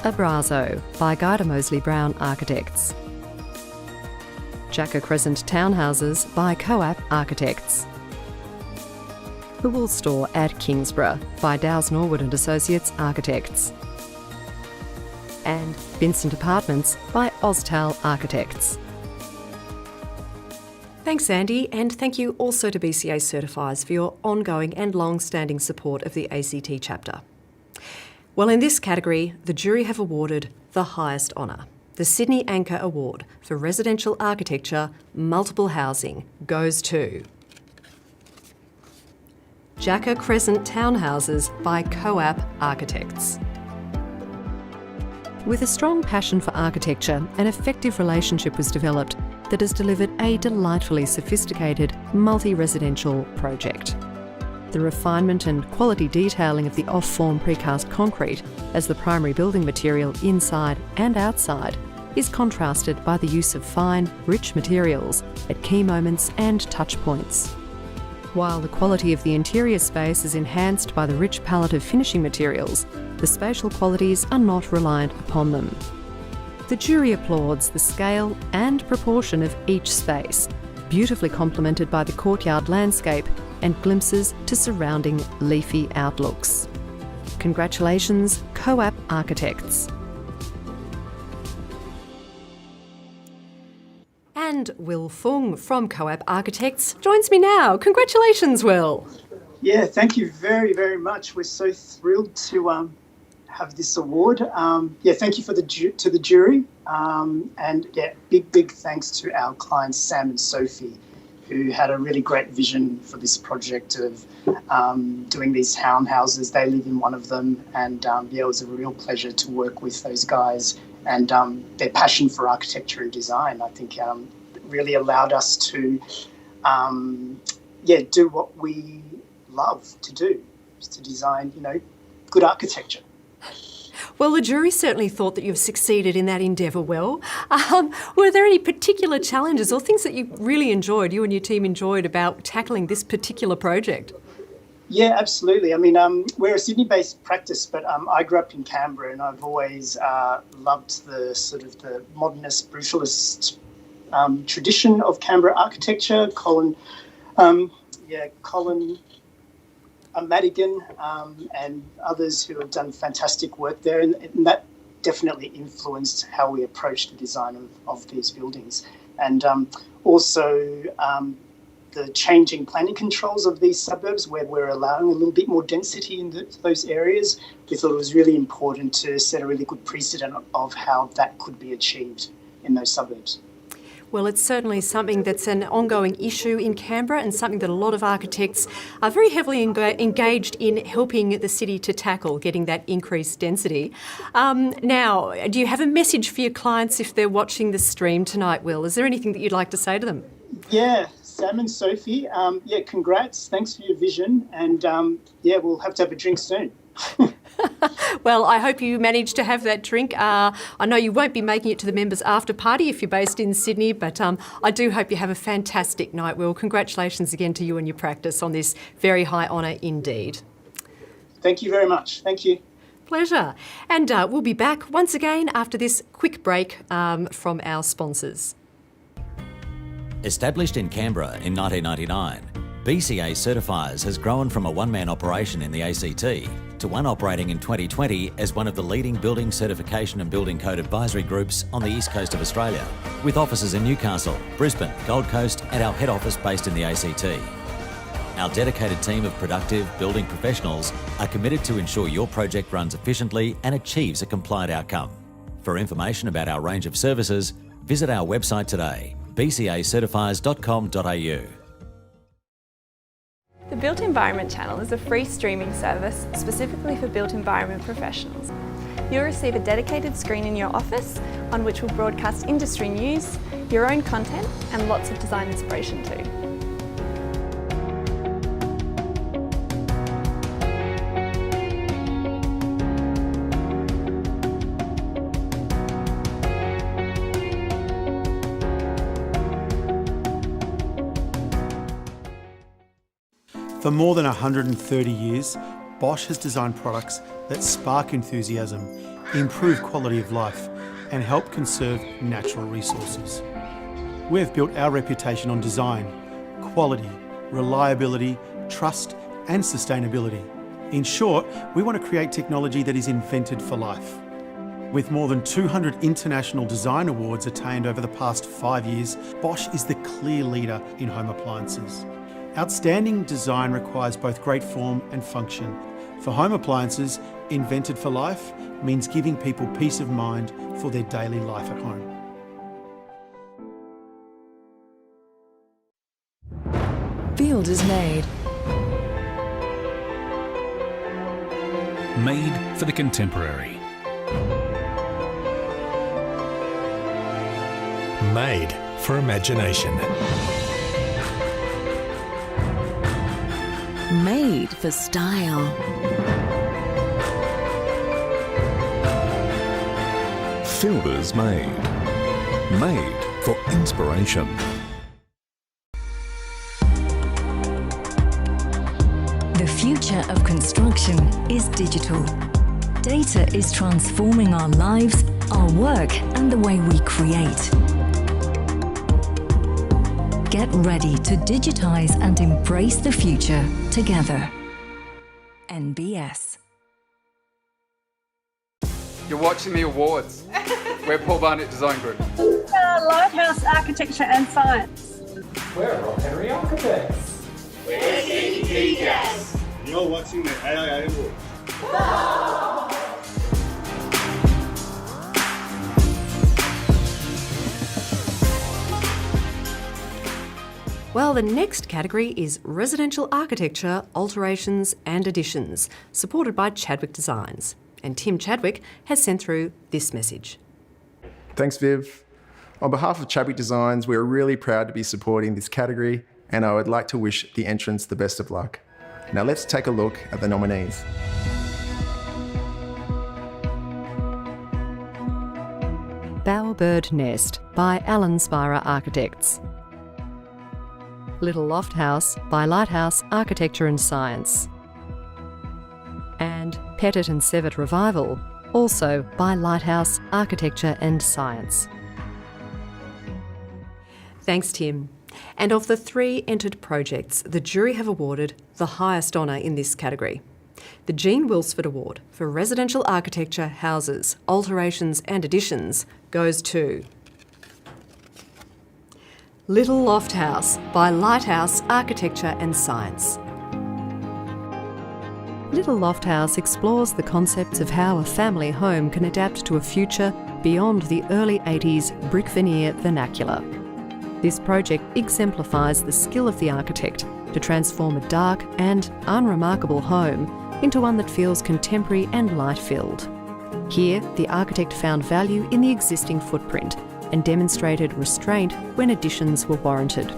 Abrazo by Guida Moseley Brown Architects. Jacker Crescent Townhouses by Co-op Architects. The Wool Store at Kingsborough by Dowes Norwood and Associates Architects. And Vincent Apartments by Oztal Architects. Thanks, Andy, and thank you also to BCA Certifiers for your ongoing and long-standing support of the ACT chapter. Well, in this category, the jury have awarded the highest honour. The Sydney Anchor Award for Residential Architecture, Multiple Housing goes to Jacker Crescent Townhouses by Co-op Architects. With a strong passion for architecture, an effective relationship was developed that has delivered a delightfully sophisticated multi-residential project. The refinement and quality detailing of the off-form precast concrete as the primary building material inside and outside is contrasted by the use of fine, rich materials at key moments and touch points. While the quality of the interior space is enhanced by the rich palette of finishing materials, the spatial qualities are not reliant upon them. The jury applauds the scale and proportion of each space, beautifully complemented by the courtyard landscape and glimpses to surrounding leafy outlooks. Congratulations, Co-op Architects. And Will Fung from Co-op Architects joins me now. Congratulations, Will. Yeah, thank you very, very much. We're so thrilled to have this award. Thank you to the jury. And big thanks to our clients, Sam and Sophie, who had a really great vision for this project of doing these townhouses. They live in one of them, and it was a real pleasure to work with those guys. And their passion for architecture and design, I think, really allowed us to, do what we love to do, is to design, good architecture. Well, the jury certainly thought that you've succeeded in that endeavour, Will. Were there any particular challenges or things that you really enjoyed, you and your team enjoyed, about tackling this particular project? Yeah, absolutely. I mean, we're a Sydney-based practice, but I grew up in Canberra, and I've always loved the sort of the modernist, brutalist tradition of Canberra architecture. Colin Madigan and others who have done fantastic work there, and that definitely influenced how we approach the design of these buildings. And also the changing planning controls of these suburbs, where we're allowing a little bit more density in those areas. We thought it was really important to set a really good precedent of how that could be achieved in those suburbs. Well, it's certainly something that's an ongoing issue in Canberra, and something that a lot of architects are very heavily engaged in helping the city to tackle, getting that increased density. Now, do you have a message for your clients if they're watching the stream tonight, Will? Is there anything that you'd like to say to them? Yeah, Sam and Sophie, congrats. Thanks for your vision. And we'll have to have a drink soon. Well, I hope you manage to have that drink. I know you won't be making it to the members' after party if you're based in Sydney, but I do hope you have a fantastic night, Will. Congratulations again to you and your practice on this very high honour indeed. Thank you very much. Thank you. Pleasure. And we'll be back once again after this quick break from our sponsors. Established in Canberra in 1999, BCA Certifiers has grown from a one-man operation in the ACT to one operating in 2020 as one of the leading building certification and building code advisory groups on the east coast of Australia, with offices in Newcastle, Brisbane, Gold Coast and our head office based in the ACT. Our dedicated team of productive building professionals are committed to ensure your project runs efficiently and achieves a compliant outcome. For information about our range of services, visit our website today, bcacertifiers.com.au. The Built Environment channel is a free streaming service specifically for built environment professionals. You'll receive a dedicated screen in your office on which will broadcast industry news, your own content and lots of design inspiration too. For more than 130 years, Bosch has designed products that spark enthusiasm, improve quality of life, and help conserve natural resources. We have built our reputation on design, quality, reliability, trust, and sustainability. In short, we want to create technology that is invented for life. With more than 200 international design awards attained over the past 5 years, Bosch is the clear leader in home appliances. Outstanding design requires both great form and function. For home appliances, invented for life means giving people peace of mind for their daily life at home. Field is made. Made for the contemporary. Made for imagination. Made for style. Fielders made. Made for inspiration. The future of construction is digital. Data is transforming our lives, our work, and the way we create. Get ready to digitise and embrace the future together. NBS. You're watching the awards. We're Paul Barnett Design Group. Lighthouse Architecture and Science. We're Rock Henry Architects. We're CDTS. You're watching the AIA Awards. Well, the next category is Residential Architecture, Alterations and Additions, supported by Chadwick Designs. And Tim Chadwick has sent through this message. Thanks, Viv. On behalf of Chadwick Designs, we're really proud to be supporting this category, and I would like to wish the entrants the best of luck. Now let's take a look at the nominees. Bowerbird Nest by Alan Spira Architects. Little Loft House by Lighthouse Architecture and Science. And Pettit and Sevitt Revival, also by Lighthouse Architecture and Science. Thanks, Tim. And of the 3 entered projects, the jury have awarded the highest honour in this category. The Jean Wilsford Award for Residential Architecture, Houses, Alterations and Additions goes to Little Loft House by Lighthouse Architecture and Science. Little Loft House explores the concepts of how a family home can adapt to a future beyond the early 80s brick veneer vernacular. This project exemplifies the skill of the architect to transform a dark and unremarkable home into one that feels contemporary and light-filled. Here, the architect found value in the existing footprint and demonstrated restraint when additions were warranted.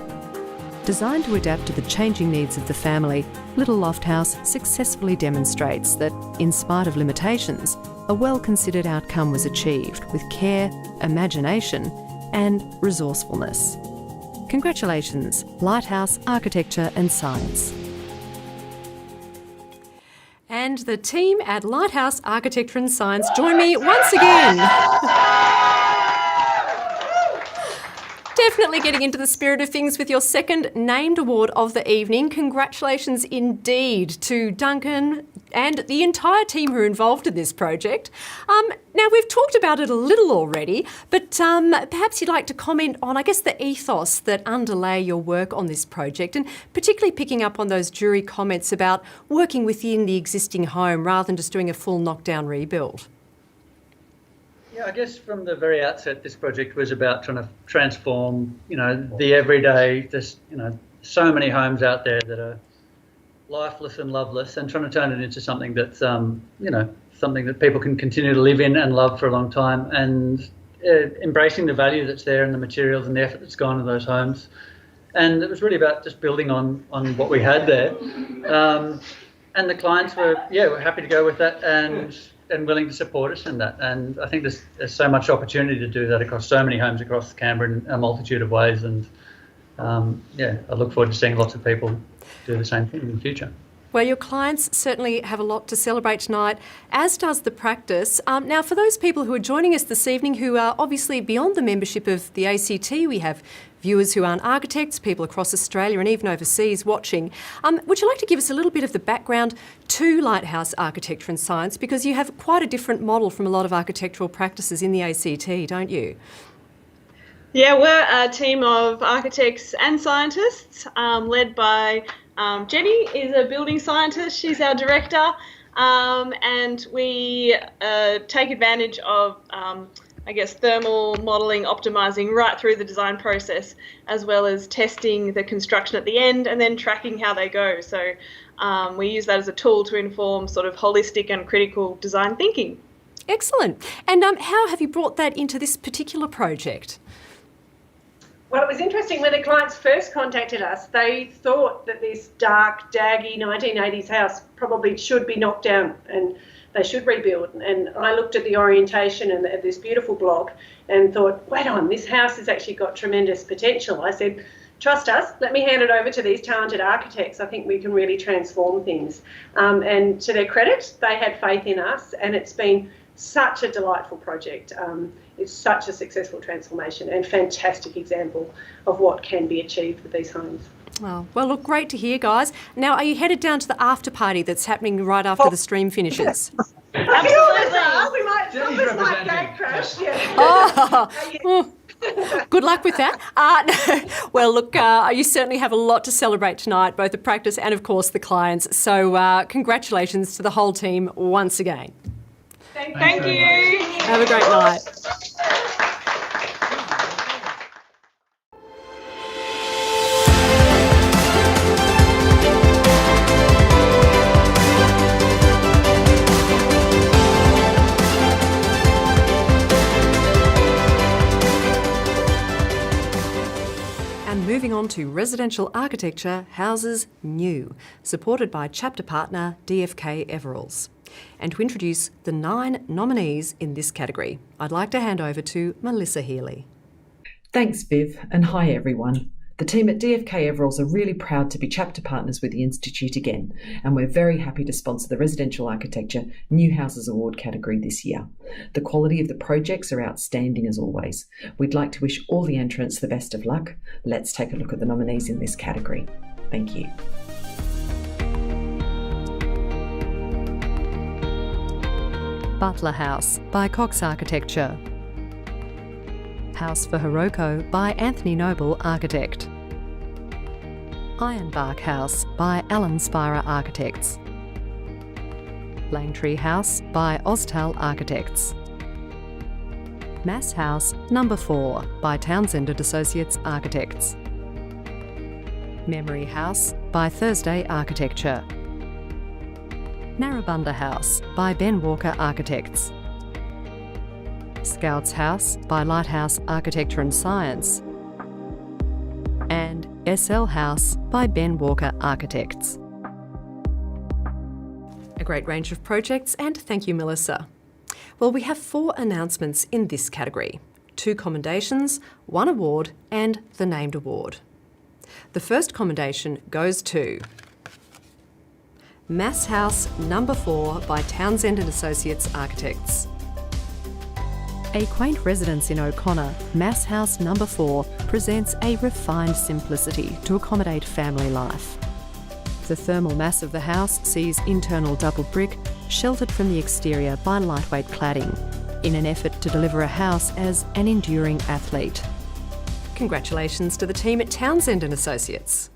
Designed to adapt to the changing needs of the family, Little Loft House successfully demonstrates that, in spite of limitations, a well-considered outcome was achieved with care, imagination and resourcefulness. Congratulations, Lighthouse Architecture and Science. And the team at Lighthouse Architecture and Science join me once again. definitely getting into the spirit of things with your second named award of the evening. Congratulations indeed to Duncan and the entire team who are involved in this project. Now, we've talked about it a little already, but perhaps you'd like to comment on, I guess, the ethos that underlay your work on this project, and particularly picking up on those jury comments about working within the existing home rather than just doing a full knockdown rebuild. Yeah, I guess from the very outset, this project was about trying to transform, the everyday. There's, so many homes out there that are lifeless and loveless, and trying to turn it into something that's, something that people can continue to live in and love for a long time, and embracing the value that's there and the materials and the effort that's gone into those homes. And it was really about just building on what we had there. And the clients were happy to go with that and willing to support us in that. And I think there's so much opportunity to do that across so many homes across Canberra in a multitude of ways. And I look forward to seeing lots of people do the same thing in the future. Well, your clients certainly have a lot to celebrate tonight, as does the practice. Now, for those people who are joining us this evening who are obviously beyond the membership of the ACT, we have viewers who aren't architects, people across Australia and even overseas watching. Would you like to give us a little bit of the background to Lighthouse Architecture and Science? Because you have quite a different model from a lot of architectural practices in the ACT, don't you? Yeah, we're a team of architects and scientists led by Jenny is a building scientist. She's our director, and we take advantage of, thermal modelling, optimising right through the design process, as well as testing the construction at the end and then tracking how they go. So we use that as a tool to inform sort of holistic and critical design thinking. Excellent. And how have you brought that into this particular project? Well, it was interesting when the clients first contacted us, they thought that this dark, daggy 1980s house probably should be knocked down and they should rebuild. And I looked at the orientation and this beautiful block and thought, wait on, this house has actually got tremendous potential. I said, trust us, let me hand it over to these talented architects. I think we can really transform things. And to their credit, they had faith in us, and it's been such a delightful project. It's such a successful transformation and fantastic example of what can be achieved with these homes. Well, look, great to hear, guys. Now, are you headed down to the after party that's happening right after the stream finishes? Absolutely. We might gate crash. Yeah. Good luck with that. Well, look, you certainly have a lot to celebrate tonight, both the practice and, of course, the clients. So congratulations to the whole team once again. Thank you. Have a great night. And moving on to residential architecture, houses new, supported by chapter partner DFK Everalls. And to introduce the 9 nominees in this category, I'd like to hand over to Melissa Healy. Thanks, Viv, and hi everyone. The team at DFK Everalls are really proud to be chapter partners with the Institute again, and we're very happy to sponsor the Residential Architecture New Houses Award category this year. The quality of the projects are outstanding as always. We'd like to wish all the entrants the best of luck. Let's take a look at the nominees in this category. Thank you. Butler House by Cox Architecture. House for Hiroko by Anthony Noble Architect. Ironbark House by Alan Spira Architects. Langtree House by Oztal Architects. Mass House No. 4 by Townsend & Associates Architects. Memory House by Thursday Architecture. Narrabunda House by Ben Walker Architects. Scouts House by Lighthouse Architecture and Science. And SL House by Ben Walker Architects. A great range of projects, and thank you, Melissa. Well, we have 4 announcements in this category: 2 commendations, 1 award, and the named award. The first commendation goes to Mass House No. 4 by Townsend & Associates Architects. A quaint residence in O'Connor, Mass House No. 4 presents a refined simplicity to accommodate family life. The thermal mass of the house sees internal double brick sheltered from the exterior by lightweight cladding, in an effort to deliver a house as an enduring athlete. Congratulations to the team at Townsend & Associates.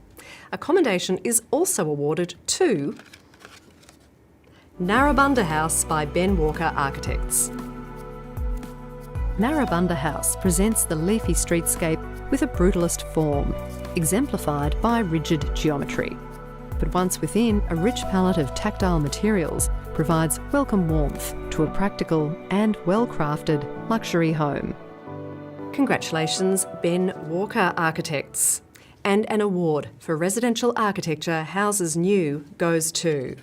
A commendation is also awarded to Narrabundah House by Ben Walker Architects. Narrabundah House presents the leafy streetscape with a brutalist form, exemplified by rigid geometry. But once within, a rich palette of tactile materials provides welcome warmth to a practical and well-crafted luxury home. Congratulations, Ben Walker Architects. And an award for residential architecture houses new goes to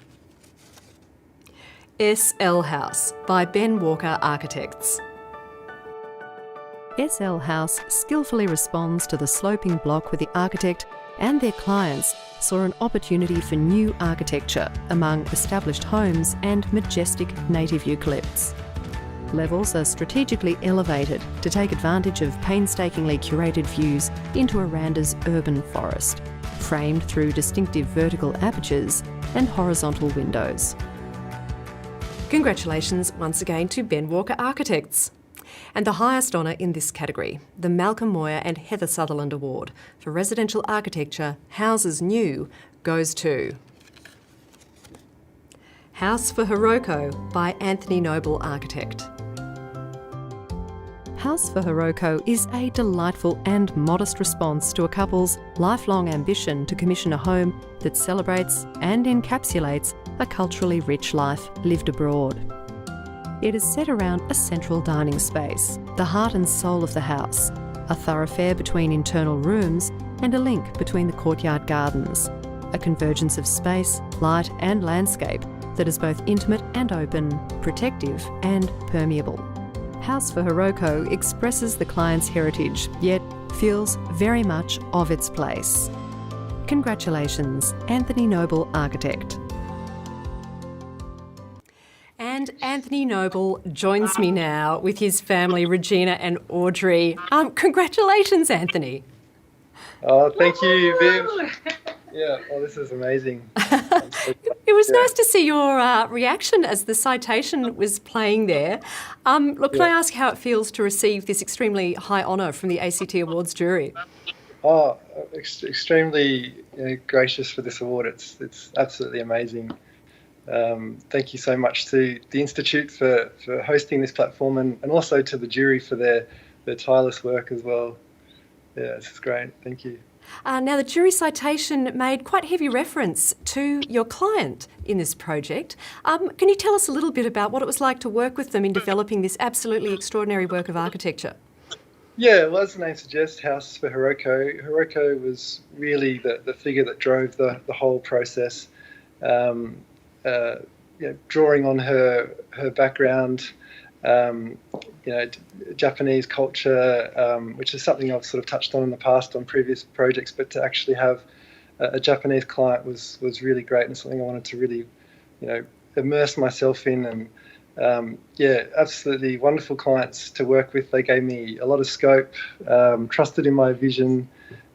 SL House by Ben Walker Architects. SL House skillfully responds to the sloping block where the architect and their clients saw an opportunity for new architecture among established homes and majestic native eucalypts. Levels are strategically elevated to take advantage of painstakingly curated views into Aranda's urban forest, framed through distinctive vertical apertures and horizontal windows. Congratulations once again to Ben Walker Architects. And the highest honour in this category, the Malcolm Moyer and Heather Sutherland Award for Residential Architecture Houses New, goes to House for Hiroko by Anthony Noble Architect. House for Hiroko is a delightful and modest response to a couple's lifelong ambition to commission a home that celebrates and encapsulates a culturally rich life lived abroad. It is set around a central dining space, the heart and soul of the house, a thoroughfare between internal rooms and a link between the courtyard gardens, a convergence of space, light and landscape that is both intimate and open, protective and permeable. House for Hiroko expresses the client's heritage, yet feels very much of its place. Congratulations, Anthony Noble Architect. And Anthony Noble joins me now with his family, Regina and Audrey. Congratulations, Anthony. Oh, thank you, Viv. Yeah, oh, this is amazing. It was nice to see your reaction as the citation was playing there. Look, can I ask how it feels to receive this extremely high honour from the ACT Awards jury? Oh, extremely gracious for this award. It's absolutely amazing. Thank you so much to the Institute for hosting this platform and also to the jury for their tireless work as well. Yeah, this is great. Thank you. Now, the jury citation made quite heavy reference to your client in this project. Can you tell us a little bit about what it was like to work with them in developing this absolutely extraordinary work of architecture? Yeah, well, as the name suggests, House for Hiroko. Hiroko was really the figure that drove the whole process. Drawing on her background, Japanese culture, which is something I've sort of touched on in the past on previous projects, but to actually have a Japanese client was really great and something I wanted to really, immerse myself in. And absolutely wonderful clients to work with. They gave me a lot of scope, trusted in my vision,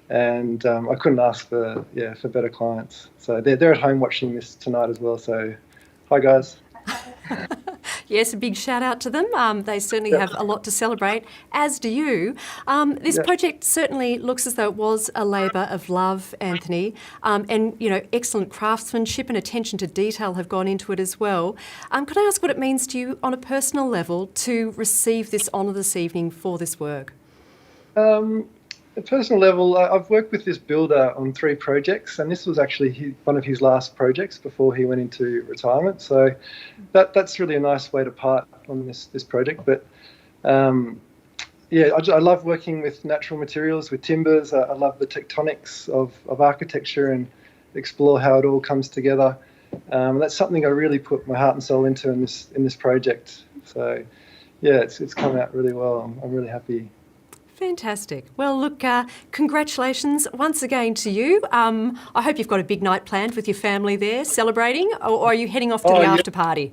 and I couldn't ask for better clients. So they're at home watching this tonight as well. So, hi guys. Yes, a big shout out to them. They certainly have a lot to celebrate, as do you. This project certainly looks as though it was a labour of love, Anthony, and excellent craftsmanship and attention to detail have gone into it as well. Could I ask what it means to you on a personal level to receive this honour this evening for this work? At a personal level, I've worked with this builder on 3 projects, and this was actually one of his last projects before he went into retirement. So that's really a nice way to part on this project. But I love working with natural materials, with timbers. I love the tectonics of architecture and explore how it all comes together. That's something I really put my heart and soul into in this project. So it's come out really well. I'm really happy. Fantastic. Well, look, congratulations once again to you. I hope you've got a big night planned with your family there celebrating, or are you heading off to the after party?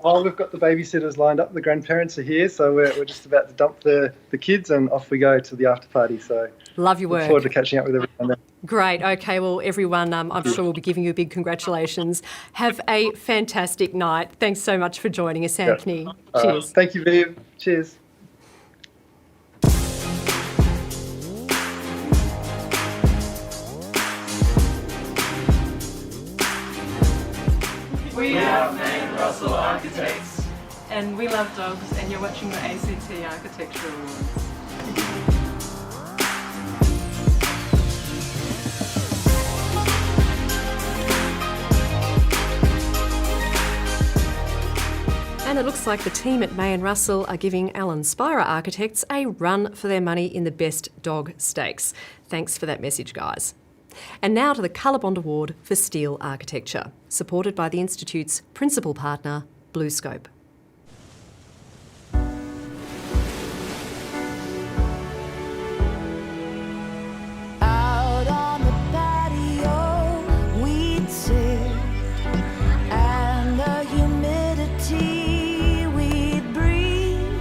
Oh, we've got the babysitters lined up. The grandparents are here, so we're just about to dump the kids and off we go to the after party. So love your work. Look forward to catching up with everyone there. Great. Okay, well, everyone, I'm sure we'll be giving you a big congratulations. Have a fantastic night. Thanks so much for joining us, Anthony. Cheers. Thank you, Viv. Cheers. We are May and Russell Architects. And we love dogs, and you're watching the ACT Architecture Awards. And it looks like the team at May and Russell are giving Alan Spira Architects a run for their money in the Best Dog Stakes. Thanks for that message, guys. And now to the Colorbond Award for Steel Architecture, supported by the Institute's principal partner, BlueScope. Out on the patio, we'd sit, and the humidity we'd breathe.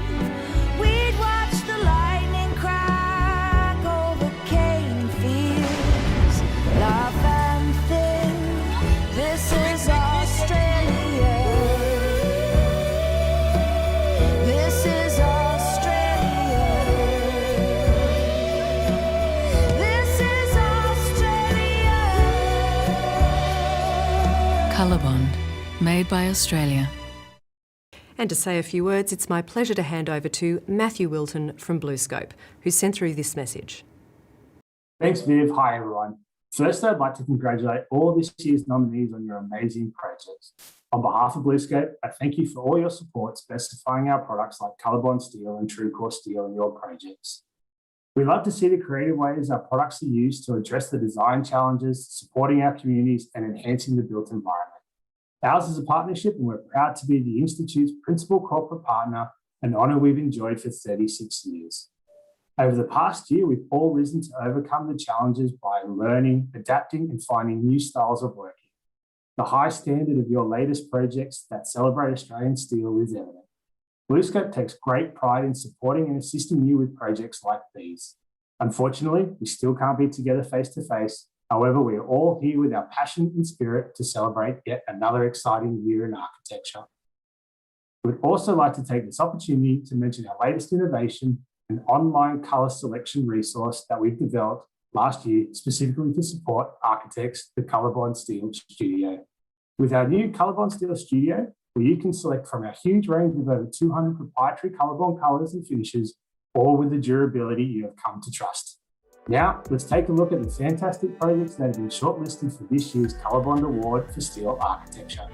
We'd watch the lightning crack over cane fields, laugh and think, this is Australia. This is Australia. This is Australia. Colorbond, made by Australia. And to say a few words, it's my pleasure to hand over to Matthew Wilton from BlueScope, who sent through this message. Thanks, Viv. Hi, everyone. First, I'd like to congratulate all this year's nominees on your amazing projects. On behalf of BlueScope, I thank you for all your support specifying our products like Colorbond Steel and TrueCore Steel in your projects. We love to see the creative ways our products are used to address the design challenges, supporting our communities and enhancing the built environment. Ours is a partnership, and we're proud to be the Institute's principal corporate partner, an honour we've enjoyed for 36 years. Over the past year, we've all risen to overcome the challenges by learning, adapting and finding new styles of working. The high standard of your latest projects that celebrate Australian steel is evident. BlueScope takes great pride in supporting and assisting you with projects like these. Unfortunately, we still can't be together face to face. However, we are all here with our passion and spirit to celebrate yet another exciting year in architecture. We'd also like to take this opportunity to mention our latest innovation, an online colour selection resource that we've developed last year specifically to support architects, the Colorbond Steel Studio. With our new Colorbond Steel Studio, where you can select from our huge range of over 200 proprietary Colorbond colours and finishes, all with the durability you have come to trust. Now, let's take a look at the fantastic projects that have been shortlisted for this year's Colorbond Award for Steel Architecture.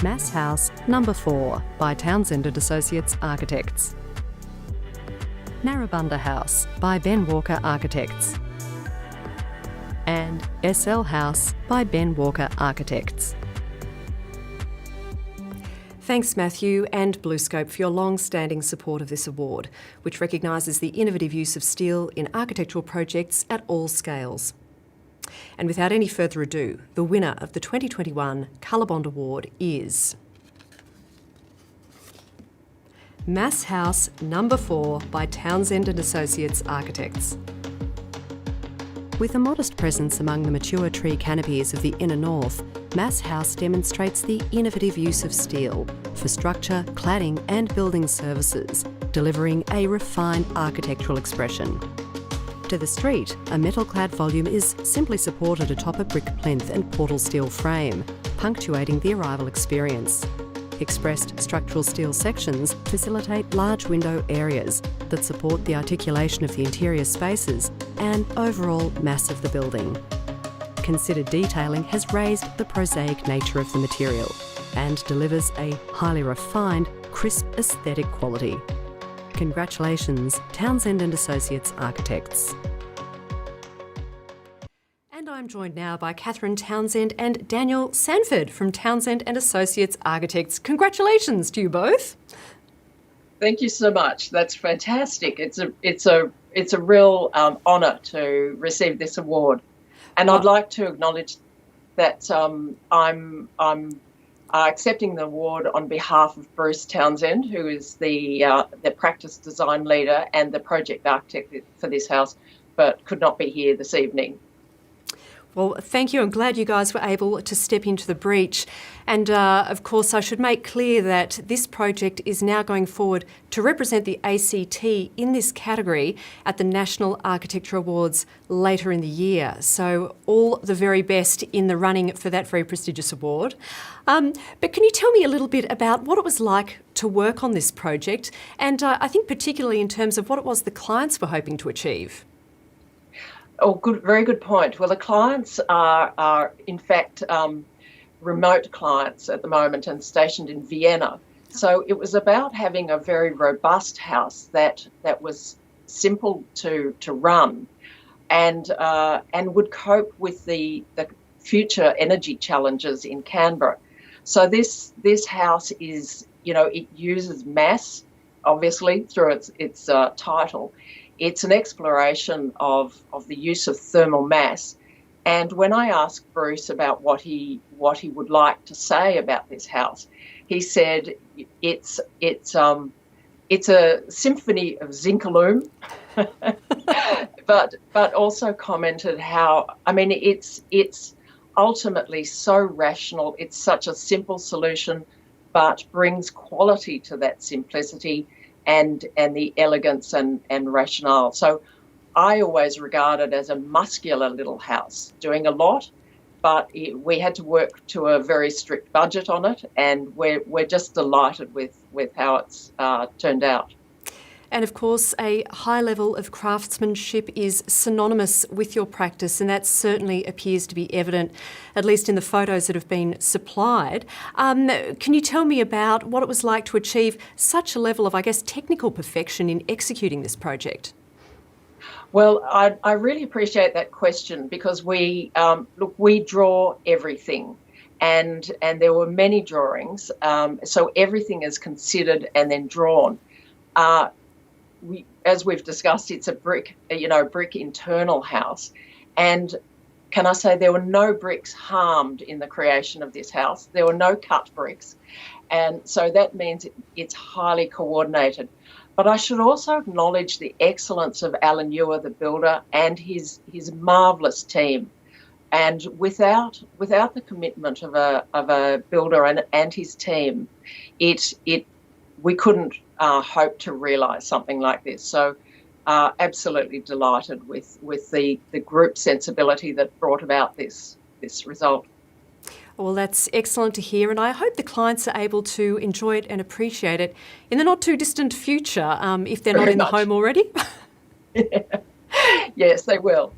Mass House Number 4 by Townsend and Associates Architects. Narrabundah House by Ben Walker Architects. And SL House by Ben Walker Architects. Thanks, Matthew and BlueScope, for your long-standing support of this award, which recognises the innovative use of steel in architectural projects at all scales. And without any further ado, the winner of the 2021 Colorbond Award is Mass House Number 4 by Townsend and Associates Architects. With a modest presence among the mature tree canopies of the inner north, Mass House demonstrates the innovative use of steel for structure, cladding and building services, delivering a refined architectural expression. To the street, a metal-clad volume is simply supported atop a brick plinth and portal steel frame, punctuating the arrival experience. Expressed structural steel sections facilitate large window areas that support the articulation of the interior spaces and overall mass of the building. Considered detailing has raised the prosaic nature of the material and delivers a highly refined, crisp aesthetic quality. Congratulations, Townsend and Associates Architects. And I'm joined now by Catherine Townsend and Daniel Sanford from Townsend and Associates Architects. Congratulations to you both. Thank you so much. That's fantastic. It's a real honour to receive this award, and I'd like to acknowledge that I'm accepting the award on behalf of Bruce Townsend, who is the practice design leader and the project architect for this house, but could not be here this evening. Well, thank you. I'm glad you guys were able to step into the breach. And of course, I should make clear that this project is now going forward to represent the ACT in this category at the National Architecture Awards later in the year. So all the very best in the running for that very prestigious award. But can you tell me a little bit about what it was like to work on this project? And I think particularly in terms of what it was the clients were hoping to achieve. Oh, good, very good point. Well, the clients are in fact remote clients at the moment and stationed in Vienna. So it was about having a very robust house that was simple to run and would cope with the future energy challenges in Canberra. So this house is, it uses mass, obviously, through its title. It's an exploration of the use of thermal mass. And when I asked Bruce about what he would like to say about this house, he said it's a symphony of zinc-alume, but also commented how, it's ultimately so rational. It's such a simple solution, but brings quality to that simplicity and the elegance and rationale. So I always regard it as a muscular little house, doing a lot, but we had to work to a very strict budget on it, and we're just delighted with how it's turned out. And of course, a high level of craftsmanship is synonymous with your practice, and that certainly appears to be evident, at least in the photos that have been supplied. Can you tell me about what it was like to achieve such a level of, technical perfection in executing this project? Well, I really appreciate that question because we draw everything. And there were many drawings, so everything is considered and then drawn. As we've discussed, it's a brick internal house. And can I say there were no bricks harmed in the creation of this house. There were no cut bricks. And so that means it's highly coordinated. But I should also acknowledge the excellence of Alan Ewer, the builder, and his marvellous team. And without the commitment of a builder and his team, we couldn't hope to realise something like this. So absolutely delighted with the group sensibility that brought about this result. Well, that's excellent to hear, and I hope the clients are able to enjoy it and appreciate it in the not too distant future, if they're not in the home already. Yes, they will.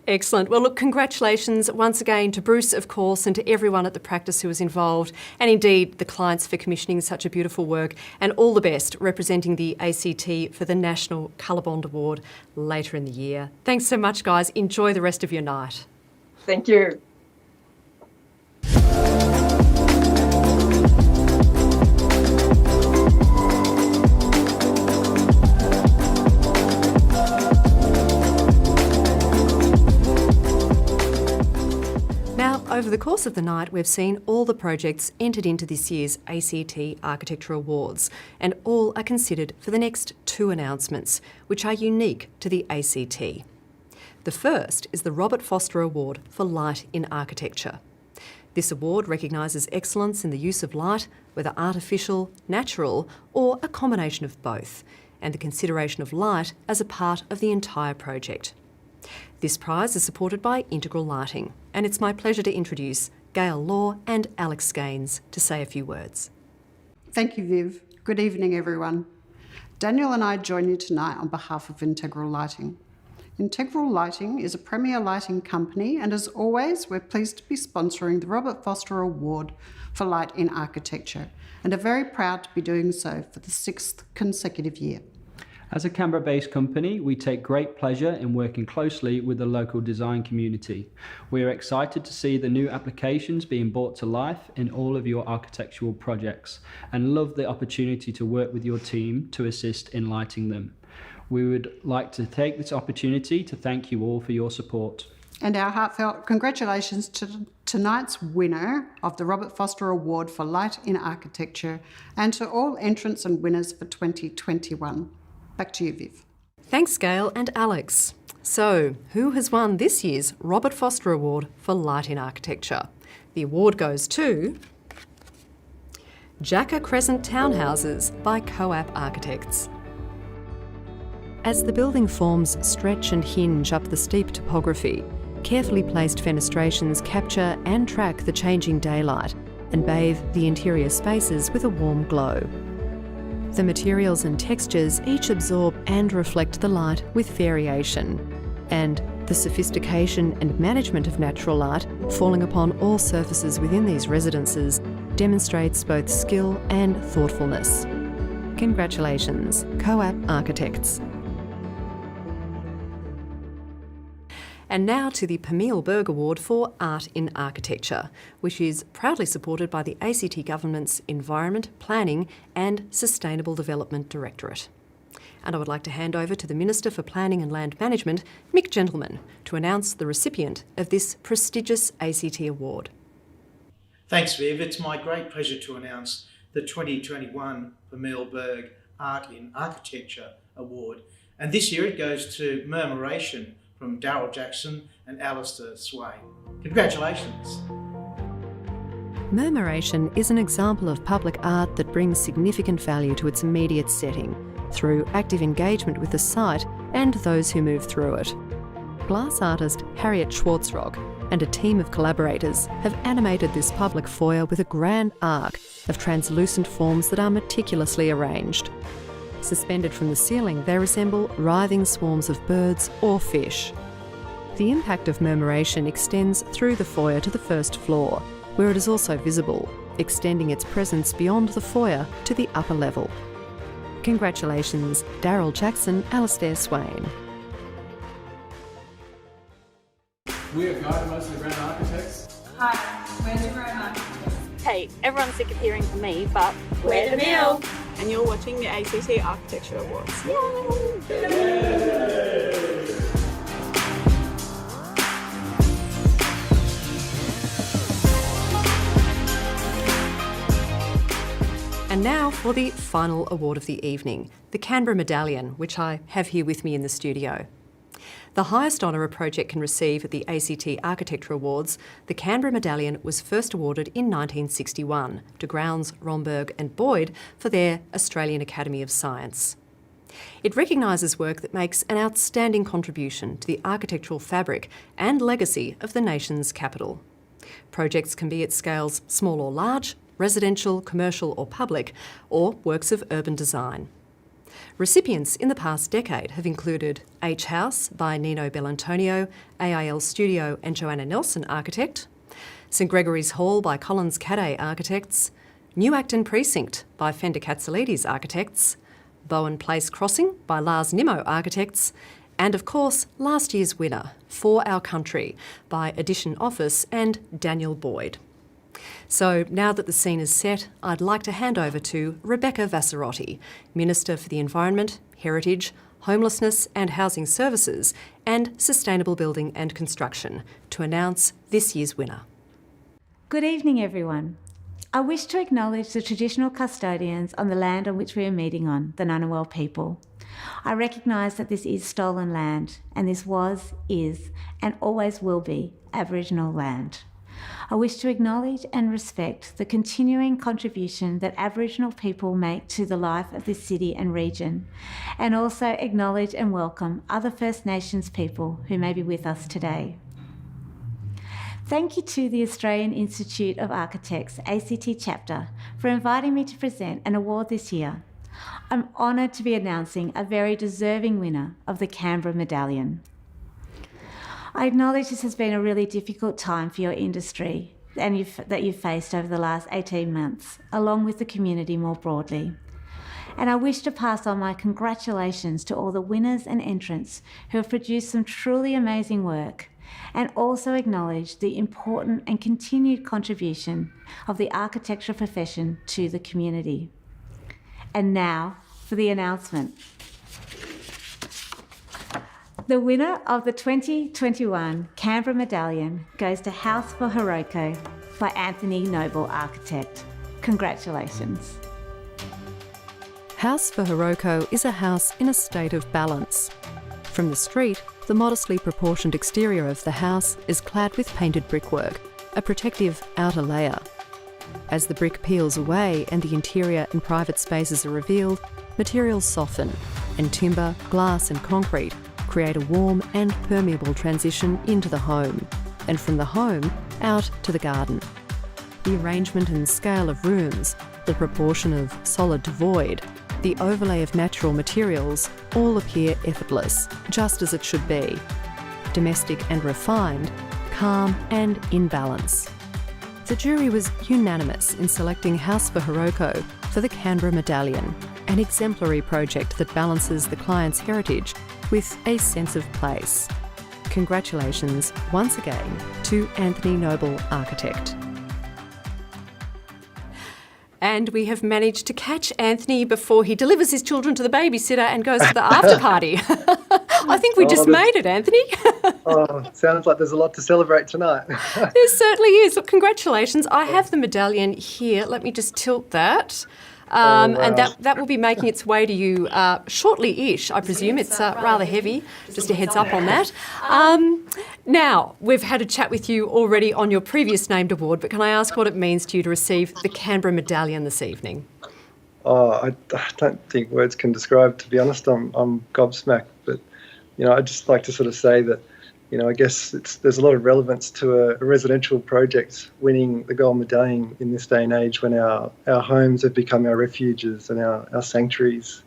Excellent. Well, look, congratulations once again to Bruce, of course, and to everyone at the practice who was involved, and indeed the clients for commissioning such a beautiful work, and all the best representing the ACT for the National Colorbond Award later in the year. Thanks so much, guys. Enjoy the rest of your night. Thank you. Over the course of the night, we've seen all the projects entered into this year's ACT Architecture Awards, and all are considered for the next two announcements, which are unique to the ACT. The first is the Robert Forster Award for Light in Architecture. This award recognises excellence in the use of light, whether artificial, natural, or a combination of both, and the consideration of light as a part of the entire project. This prize is supported by Integral Lighting, and it's my pleasure to introduce Gail Law and Alex Gaines to say a few words. Thank you, Viv. Good evening, everyone. Daniel and I join you tonight on behalf of Integral Lighting. Integral Lighting is a premier lighting company, and as always, we're pleased to be sponsoring the Robert Forster Award for Light in Architecture, and are very proud to be doing so for the 6th consecutive year. As a Canberra-based company, we take great pleasure in working closely with the local design community. We are excited to see the new applications being brought to life in all of your architectural projects, and love the opportunity to work with your team to assist in lighting them. We would like to take this opportunity to thank you all for your support. And our heartfelt congratulations to tonight's winner of the Robert Forster Award for Light in Architecture, and to all entrants and winners for 2021. Back to you, Viv. Thanks, Gail and Alex. So, who has won this year's Robert Forster Award for Light in Architecture? The award goes to Jacker Crescent Townhouses by Co-op Architects. As the building forms stretch and hinge up the steep topography, carefully placed fenestrations capture and track the changing daylight and bathe the interior spaces with a warm glow. The materials and textures each absorb and reflect the light with variation, and the sophistication and management of natural light falling upon all surfaces within these residences demonstrates both skill and thoughtfulness. Congratulations, Co-op Architects. And now to the Pamille Berg Award for Art in Architecture, which is proudly supported by the ACT Government's Environment, Planning and Sustainable Development Directorate. And I would like to hand over to the Minister for Planning and Land Management, Mick Gentleman, to announce the recipient of this prestigious ACT award. Thanks, Viv. It's my great pleasure to announce the 2021 Pamille Berg Art in Architecture Award. And this year it goes to Murmuration from Daryl Jackson and Alistair Swain. Congratulations. Murmuration is an example of public art that brings significant value to its immediate setting through active engagement with the site and those who move through it. Glass artist Harriet Schwartzrock and a team of collaborators have animated this public foyer with a grand arc of translucent forms that are meticulously arranged. Suspended from the ceiling, they resemble writhing swarms of birds or fish. The impact of Murmuration extends through the foyer to the first floor, where it is also visible, extending its presence beyond the foyer to the upper level. Congratulations, Daryl Jackson, Alistair Swain. We are Guy, mostly Grand Architects. Hi, we're the Grand Architects. Hey, everyone's sick of hearing from me, but we're the Mill. And you're watching the ACT Architecture Awards. And now for the final award of the evening, the Canberra Medallion, which I have here with me in the studio. The highest honour a project can receive at the ACT Architecture Awards, the Canberra Medallion was first awarded in 1961 to Grounds, Romberg and Boyd for their Australian Academy of Science. It recognises work that makes an outstanding contribution to the architectural fabric and legacy of the nation's capital. Projects can be at scales small or large, residential, commercial or public, or works of urban design. Recipients in the past decade have included H House by Nino Bellantonio, AIL Studio and Joanna Nelson Architect, St Gregory's Hall by Collins Cadet Architects, New Acton Precinct by Fender Katsoulides Architects, Bowen Place Crossing by Lars Nimmo Architects, and of course last year's winner, For Our Country by Addition Office and Daniel Boyd. So now that the scene is set, I'd like to hand over to Rebecca Vassarotti, Minister for the Environment, Heritage, Homelessness and Housing Services and Sustainable Building and Construction, to announce this year's winner. Good evening, everyone. I wish to acknowledge the traditional custodians on the land on which we are meeting on, the Ngunnawal people. I recognise that this is stolen land, and this was, is, and always will be Aboriginal land. I wish to acknowledge and respect the continuing contribution that Aboriginal people make to the life of this city and region, and also acknowledge and welcome other First Nations people who may be with us today. Thank you to the Australian Institute of Architects, ACT Chapter, for inviting me to present an award this year. I'm honoured to be announcing a very deserving winner of the Canberra Medallion. I acknowledge this has been a really difficult time for your industry and that you've faced over the last 18 months, along with the community more broadly. And I wish to pass on my congratulations to all the winners and entrants who have produced some truly amazing work, and also acknowledge the important and continued contribution of the architectural profession to the community. And now for the announcement. The winner of the 2021 Canberra Medallion goes to House for Hiroko by Anthony Noble Architect. Congratulations. House for Hiroko is a house in a state of balance. From the street, the modestly proportioned exterior of the house is clad with painted brickwork, a protective outer layer. As the brick peels away and the interior and private spaces are revealed, materials soften, and timber, glass and concrete create a warm and permeable transition into the home, and from the home out to the garden. The arrangement and scale of rooms, the proportion of solid to void, the overlay of natural materials all appear effortless, just as it should be. Domestic and refined, calm and in balance. The jury was unanimous in selecting House for Hiroko for the Canberra Medallion, an exemplary project that balances the client's heritage with a sense of place. Congratulations once again to Anthony Noble Architect. And we have managed to catch Anthony before he delivers his children to the babysitter and goes to the after party. I think we just made it, Anthony. Sounds like there's a lot to celebrate tonight. There certainly is. Look, congratulations. I have the medallion here. Let me just tilt that. Wow. And that will be making its way to you shortly-ish, I presume. It's rather heavy. Just a heads up on that. Now, we've had a chat with you already on your previous named award, but can I ask what it means to you to receive the Canberra Medallion this evening? I don't think words can describe, to be honest. I'm gobsmacked. But, I'd just like to sort of say that, I guess there's a lot of relevance to a residential project winning the gold medallion in this day and age when our homes have become our refuges and our sanctuaries.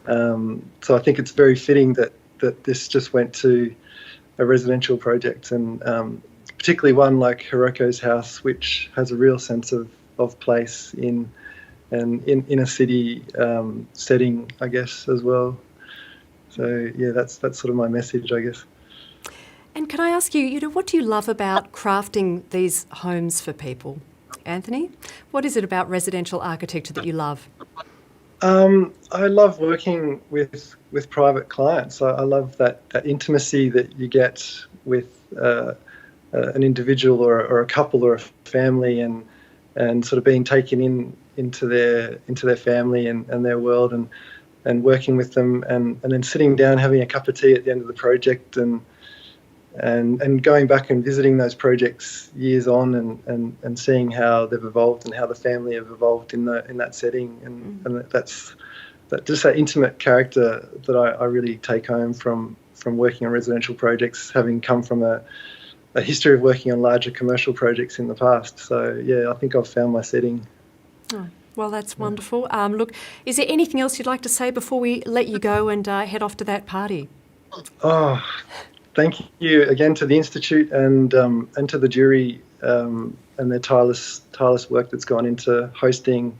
So I think it's very fitting that this just went to a residential project, and particularly one like Hiroko's house, which has a real sense of place in a city setting, I guess, as well. So yeah, that's sort of my message, I guess. And can I ask you, what do you love about crafting these homes for people? Anthony, what is it about residential architecture that you love? I love working with private clients. I love that intimacy that you get with an individual or a couple or a family, and sort of being taken into their family and their world, and working with them, and then sitting down, having a cup of tea at the end of the project, and going back and visiting those projects years on, and seeing how they've evolved and how the family have evolved in that setting, and that's just that intimate character that I really take home from working on residential projects, having come from a history of working on larger commercial projects in the past. So yeah, I think I've found my setting. Oh, well, that's wonderful. Look, is there anything else you'd like to say before we let you go and head off to that party? Oh, thank you again to the Institute and to the jury and their tireless work that's gone into hosting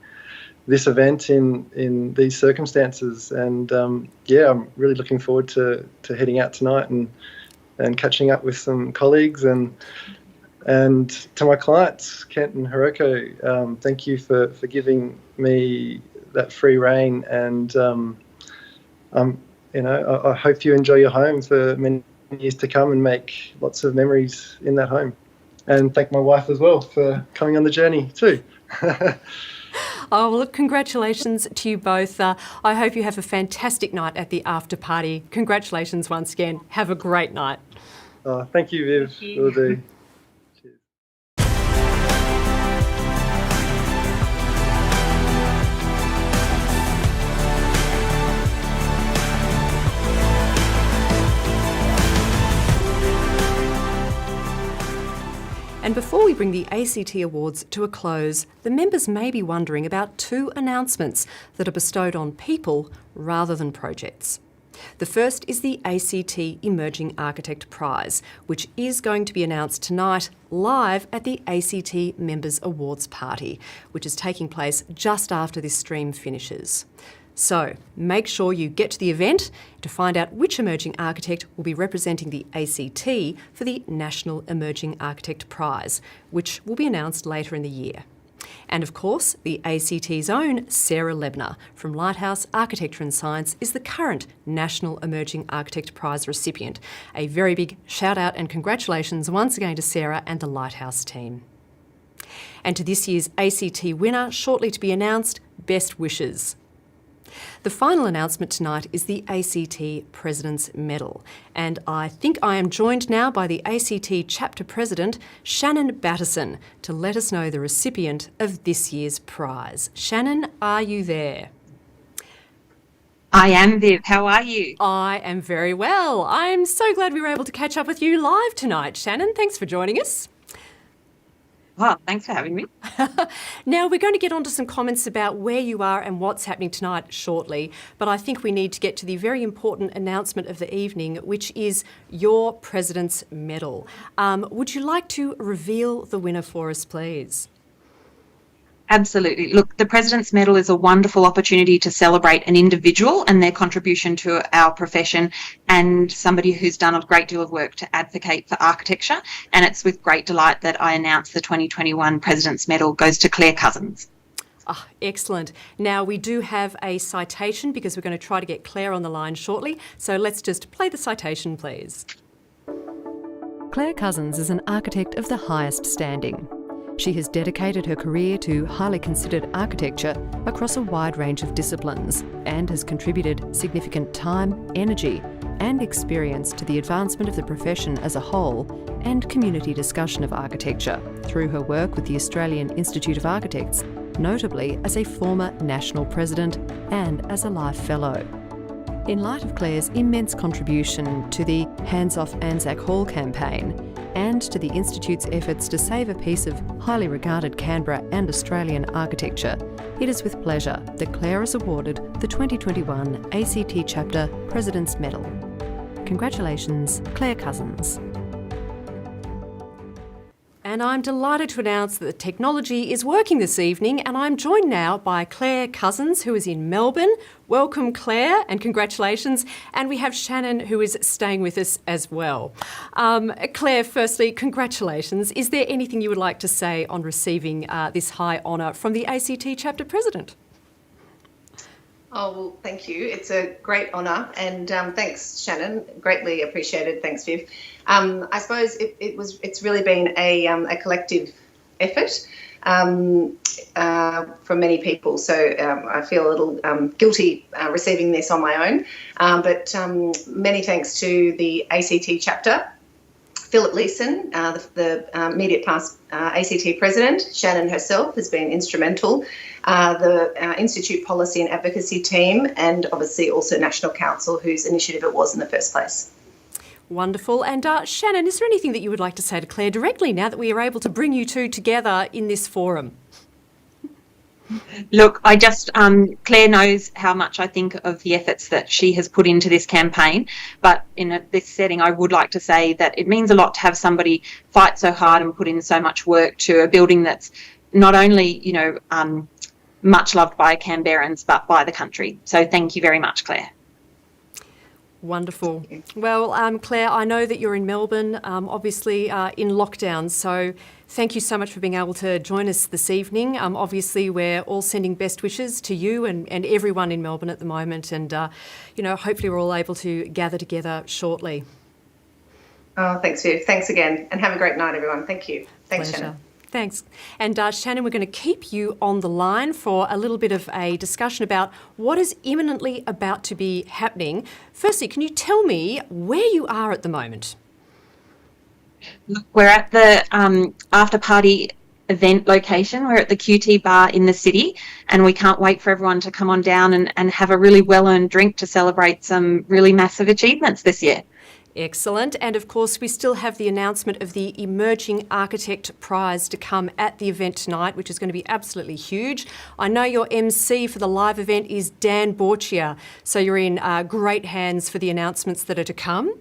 this event in these circumstances. And yeah, I'm really looking forward to heading out tonight and catching up with some colleagues, and to my clients, Kent and Hiroko. Thank you for giving me that free rein, and I hope you enjoy your home for many years to come and make lots of memories in that home. And thank my wife as well for coming on the journey too. Oh, well, look, congratulations to you both. I hope you have a fantastic night at the after party. Congratulations once again. Have a great night. Thank you, Viv. Thank you. Will do. And before we bring the ACT Awards to a close, the members may be wondering about two announcements that are bestowed on people rather than projects. The first is the ACT Emerging Architect Prize, which is going to be announced tonight live at the ACT Members Awards Party, which is taking place just after this stream finishes. So make sure you get to the event to find out which emerging architect will be representing the ACT for the National Emerging Architect Prize, which will be announced later in the year. And of course, the ACT's own Sarah Lebner from Lighthouse Architecture and Science is the current National Emerging Architect Prize recipient. A very big shout out and congratulations once again to Sarah and the Lighthouse team. And to this year's ACT winner, shortly to be announced, best wishes. The final announcement tonight is the ACT President's Medal, and I think I am joined now by the ACT Chapter President Shannon Battisson to let us know the recipient of this year's prize. Shannon, are you there? I am, Viv. How are you? I am very well. I'm so glad we were able to catch up with you live tonight, Shannon. Thanks for joining us. Well, thanks for having me. Now, we're going to get on to some comments about where you are and what's happening tonight shortly, but I think we need to get to the very important announcement of the evening, which is your President's Medal. Would you like to reveal the winner for us, please? Absolutely. Look, the President's Medal is a wonderful opportunity to celebrate an individual and their contribution to our profession, and somebody who's done a great deal of work to advocate for architecture. And it's with great delight that I announce the 2021 President's Medal goes to Claire Cousins. Oh, excellent. Now, we do have a citation because we're going to try to get Claire on the line shortly. So let's just play the citation, please. Claire Cousins is an architect of the highest standing. She has dedicated her career to highly considered architecture across a wide range of disciplines and has contributed significant time, energy and experience to the advancement of the profession as a whole and community discussion of architecture through her work with the Australian Institute of Architects, notably as a former national president and as a Life Fellow. In light of Claire's immense contribution to the Hands Off Anzac Hall campaign, and to the Institute's efforts to save a piece of highly regarded Canberra and Australian architecture, it is with pleasure that Claire is awarded the 2021 ACT Chapter President's Medal. Congratulations, Claire Cousins. And I'm delighted to announce that the technology is working this evening, and I'm joined now by Claire Cousins, who is in Melbourne. Welcome, Claire, and congratulations. And we have Shannon, who is staying with us as well. Claire, firstly, congratulations. Is there anything you would like to say on receiving this high honour from the ACT Chapter President? Oh, well, thank you. It's a great honour, and thanks, Shannon. Greatly appreciated. Thanks, Viv. I suppose it's really been a collective effort from many people. So I feel a little guilty receiving this on my own. But many thanks to the ACT chapter, Philip Leeson, the immediate past ACT president. Shannon herself has been instrumental. The Institute Policy and Advocacy team, and obviously also National Council, whose initiative it was in the first place. Wonderful. And Shannon, is there anything that you would like to say to Claire directly now that we are able to bring you two together in this forum? Look, I just, Claire knows how much I think of the efforts that she has put into this campaign, but in this setting I would like to say that it means a lot to have somebody fight so hard and put in so much work to a building that's not only, much loved by Canberrans, but by the country. So thank you very much, Claire. Wonderful. Well, Claire, I know that you're in Melbourne, obviously in lockdown, so thank you so much for being able to join us this evening. Obviously, we're all sending best wishes to you and everyone in Melbourne at the moment, and, hopefully we're all able to gather together shortly. Oh, thanks, Viv. Thanks again, and have a great night, everyone. Thank you. Thanks, Pleasure. Shannon. Thanks. And Shannon, we're going to keep you on the line for a little bit of a discussion about what is imminently about to be happening. Firstly, can you tell me where you are at the moment? Look, we're at the after-party event location. We're at the QT bar in the city, and we can't wait for everyone to come on down and have a really well-earned drink to celebrate some really massive achievements this year. Excellent. And of course, we still have the announcement of the Emerging Architect Prize to come at the event tonight, which is going to be absolutely huge. I know your MC for the live event is Dan Borchia, so you're in great hands for the announcements that are to come.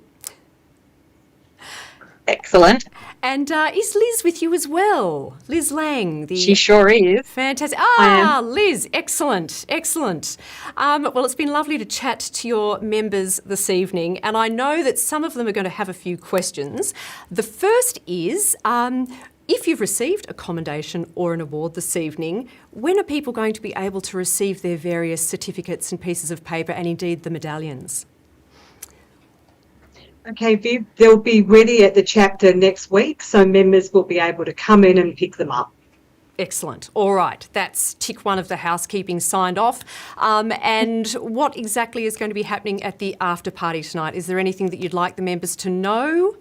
Excellent. And is Liz with you as well? Liz Lang. She sure is. Fantastic. Liz, excellent, excellent. Well, it's been lovely to chat to your members this evening, and I know that some of them are going to have a few questions. The first is, If you've received a commendation or an award this evening, when are people going to be able to receive their various certificates and pieces of paper, and indeed the medallions? Okay, Viv, they'll be ready at the chapter next week, so members will be able to come in and pick them up. Excellent. All right, that's tick one of the housekeeping signed off. And what exactly is going to be happening at the after party tonight? Is there anything that you'd like the members to know?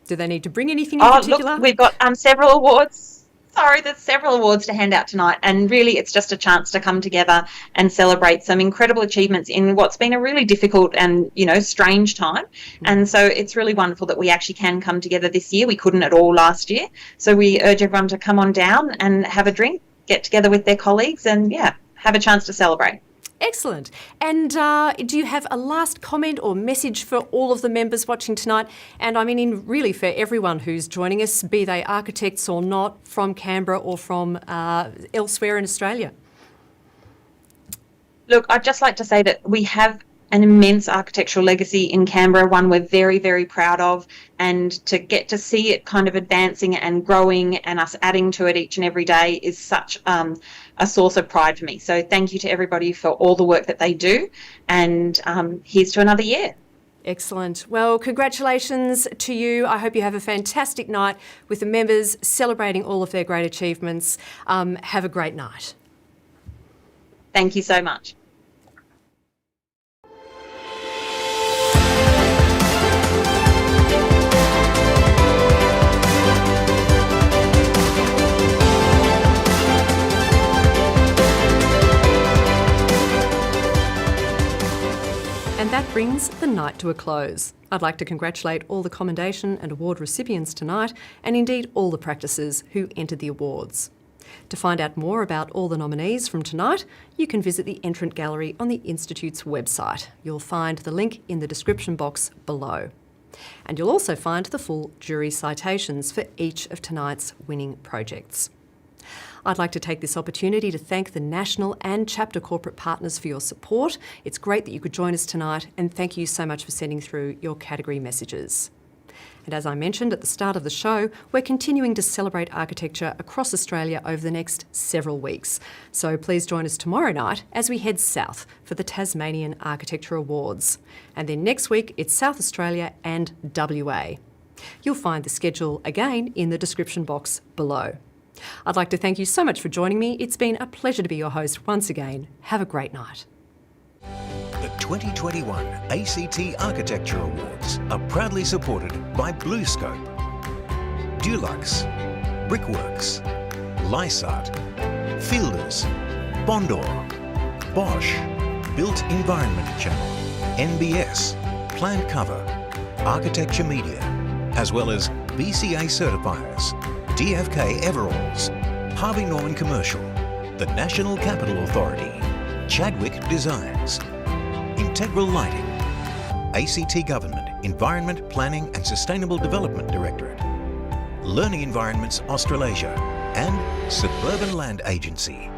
Do they need to bring anything in particular? Look, we've got several awards. Sorry, there's several awards to hand out tonight, and really it's just a chance to come together and celebrate some incredible achievements in what's been a really difficult and, strange time. And so it's really wonderful that we actually can come together this year. We couldn't at all last year. So we urge everyone to come on down and have a drink, get together with their colleagues and, have a chance to celebrate. Excellent. And do you have a last comment or message for all of the members watching tonight? And I mean, really for everyone who's joining us, be they architects or not, from Canberra or from elsewhere in Australia? Look, I'd just like to say that we have an immense architectural legacy in Canberra, one we're very, very proud of, and to get to see it kind of advancing and growing and us adding to it each and every day is such a source of pride for me. So thank you to everybody for all the work that they do, and here's to another year. Excellent. Well, congratulations to you. I hope you have a fantastic night with the members celebrating all of their great achievements. Have a great night. Thank you so much. And that brings the night to a close. I'd like to congratulate all the commendation and award recipients tonight, and indeed all the practices who entered the awards. To find out more about all the nominees from tonight, you can visit the entrant gallery on the Institute's website. You'll find the link in the description box below. And you'll also find the full jury citations for each of tonight's winning projects. I'd like to take this opportunity to thank the National and Chapter Corporate Partners for your support. It's great that you could join us tonight, and thank you so much for sending through your category messages. And as I mentioned at the start of the show, we're continuing to celebrate architecture across Australia over the next several weeks. So please join us tomorrow night as we head south for the Tasmanian Architecture Awards. And then next week, it's South Australia and WA. You'll find the schedule again in the description box below. I'd like to thank you so much for joining me. It's been a pleasure to be your host once again. Have a great night. The 2021 ACT Architecture Awards are proudly supported by BlueScope, Dulux, Brickworks, Lysart, Fielders, Bondor, Bosch, Built Environment Channel, NBS, Plant Cover, Architecture Media, as well as BCA Certifiers, DFK Everalls, Harvey Norman Commercial, the National Capital Authority, Chadwick Designs, Integral Lighting, ACT Government Environment Planning and Sustainable Development Directorate, Learning Environments Australasia, and Suburban Land Agency.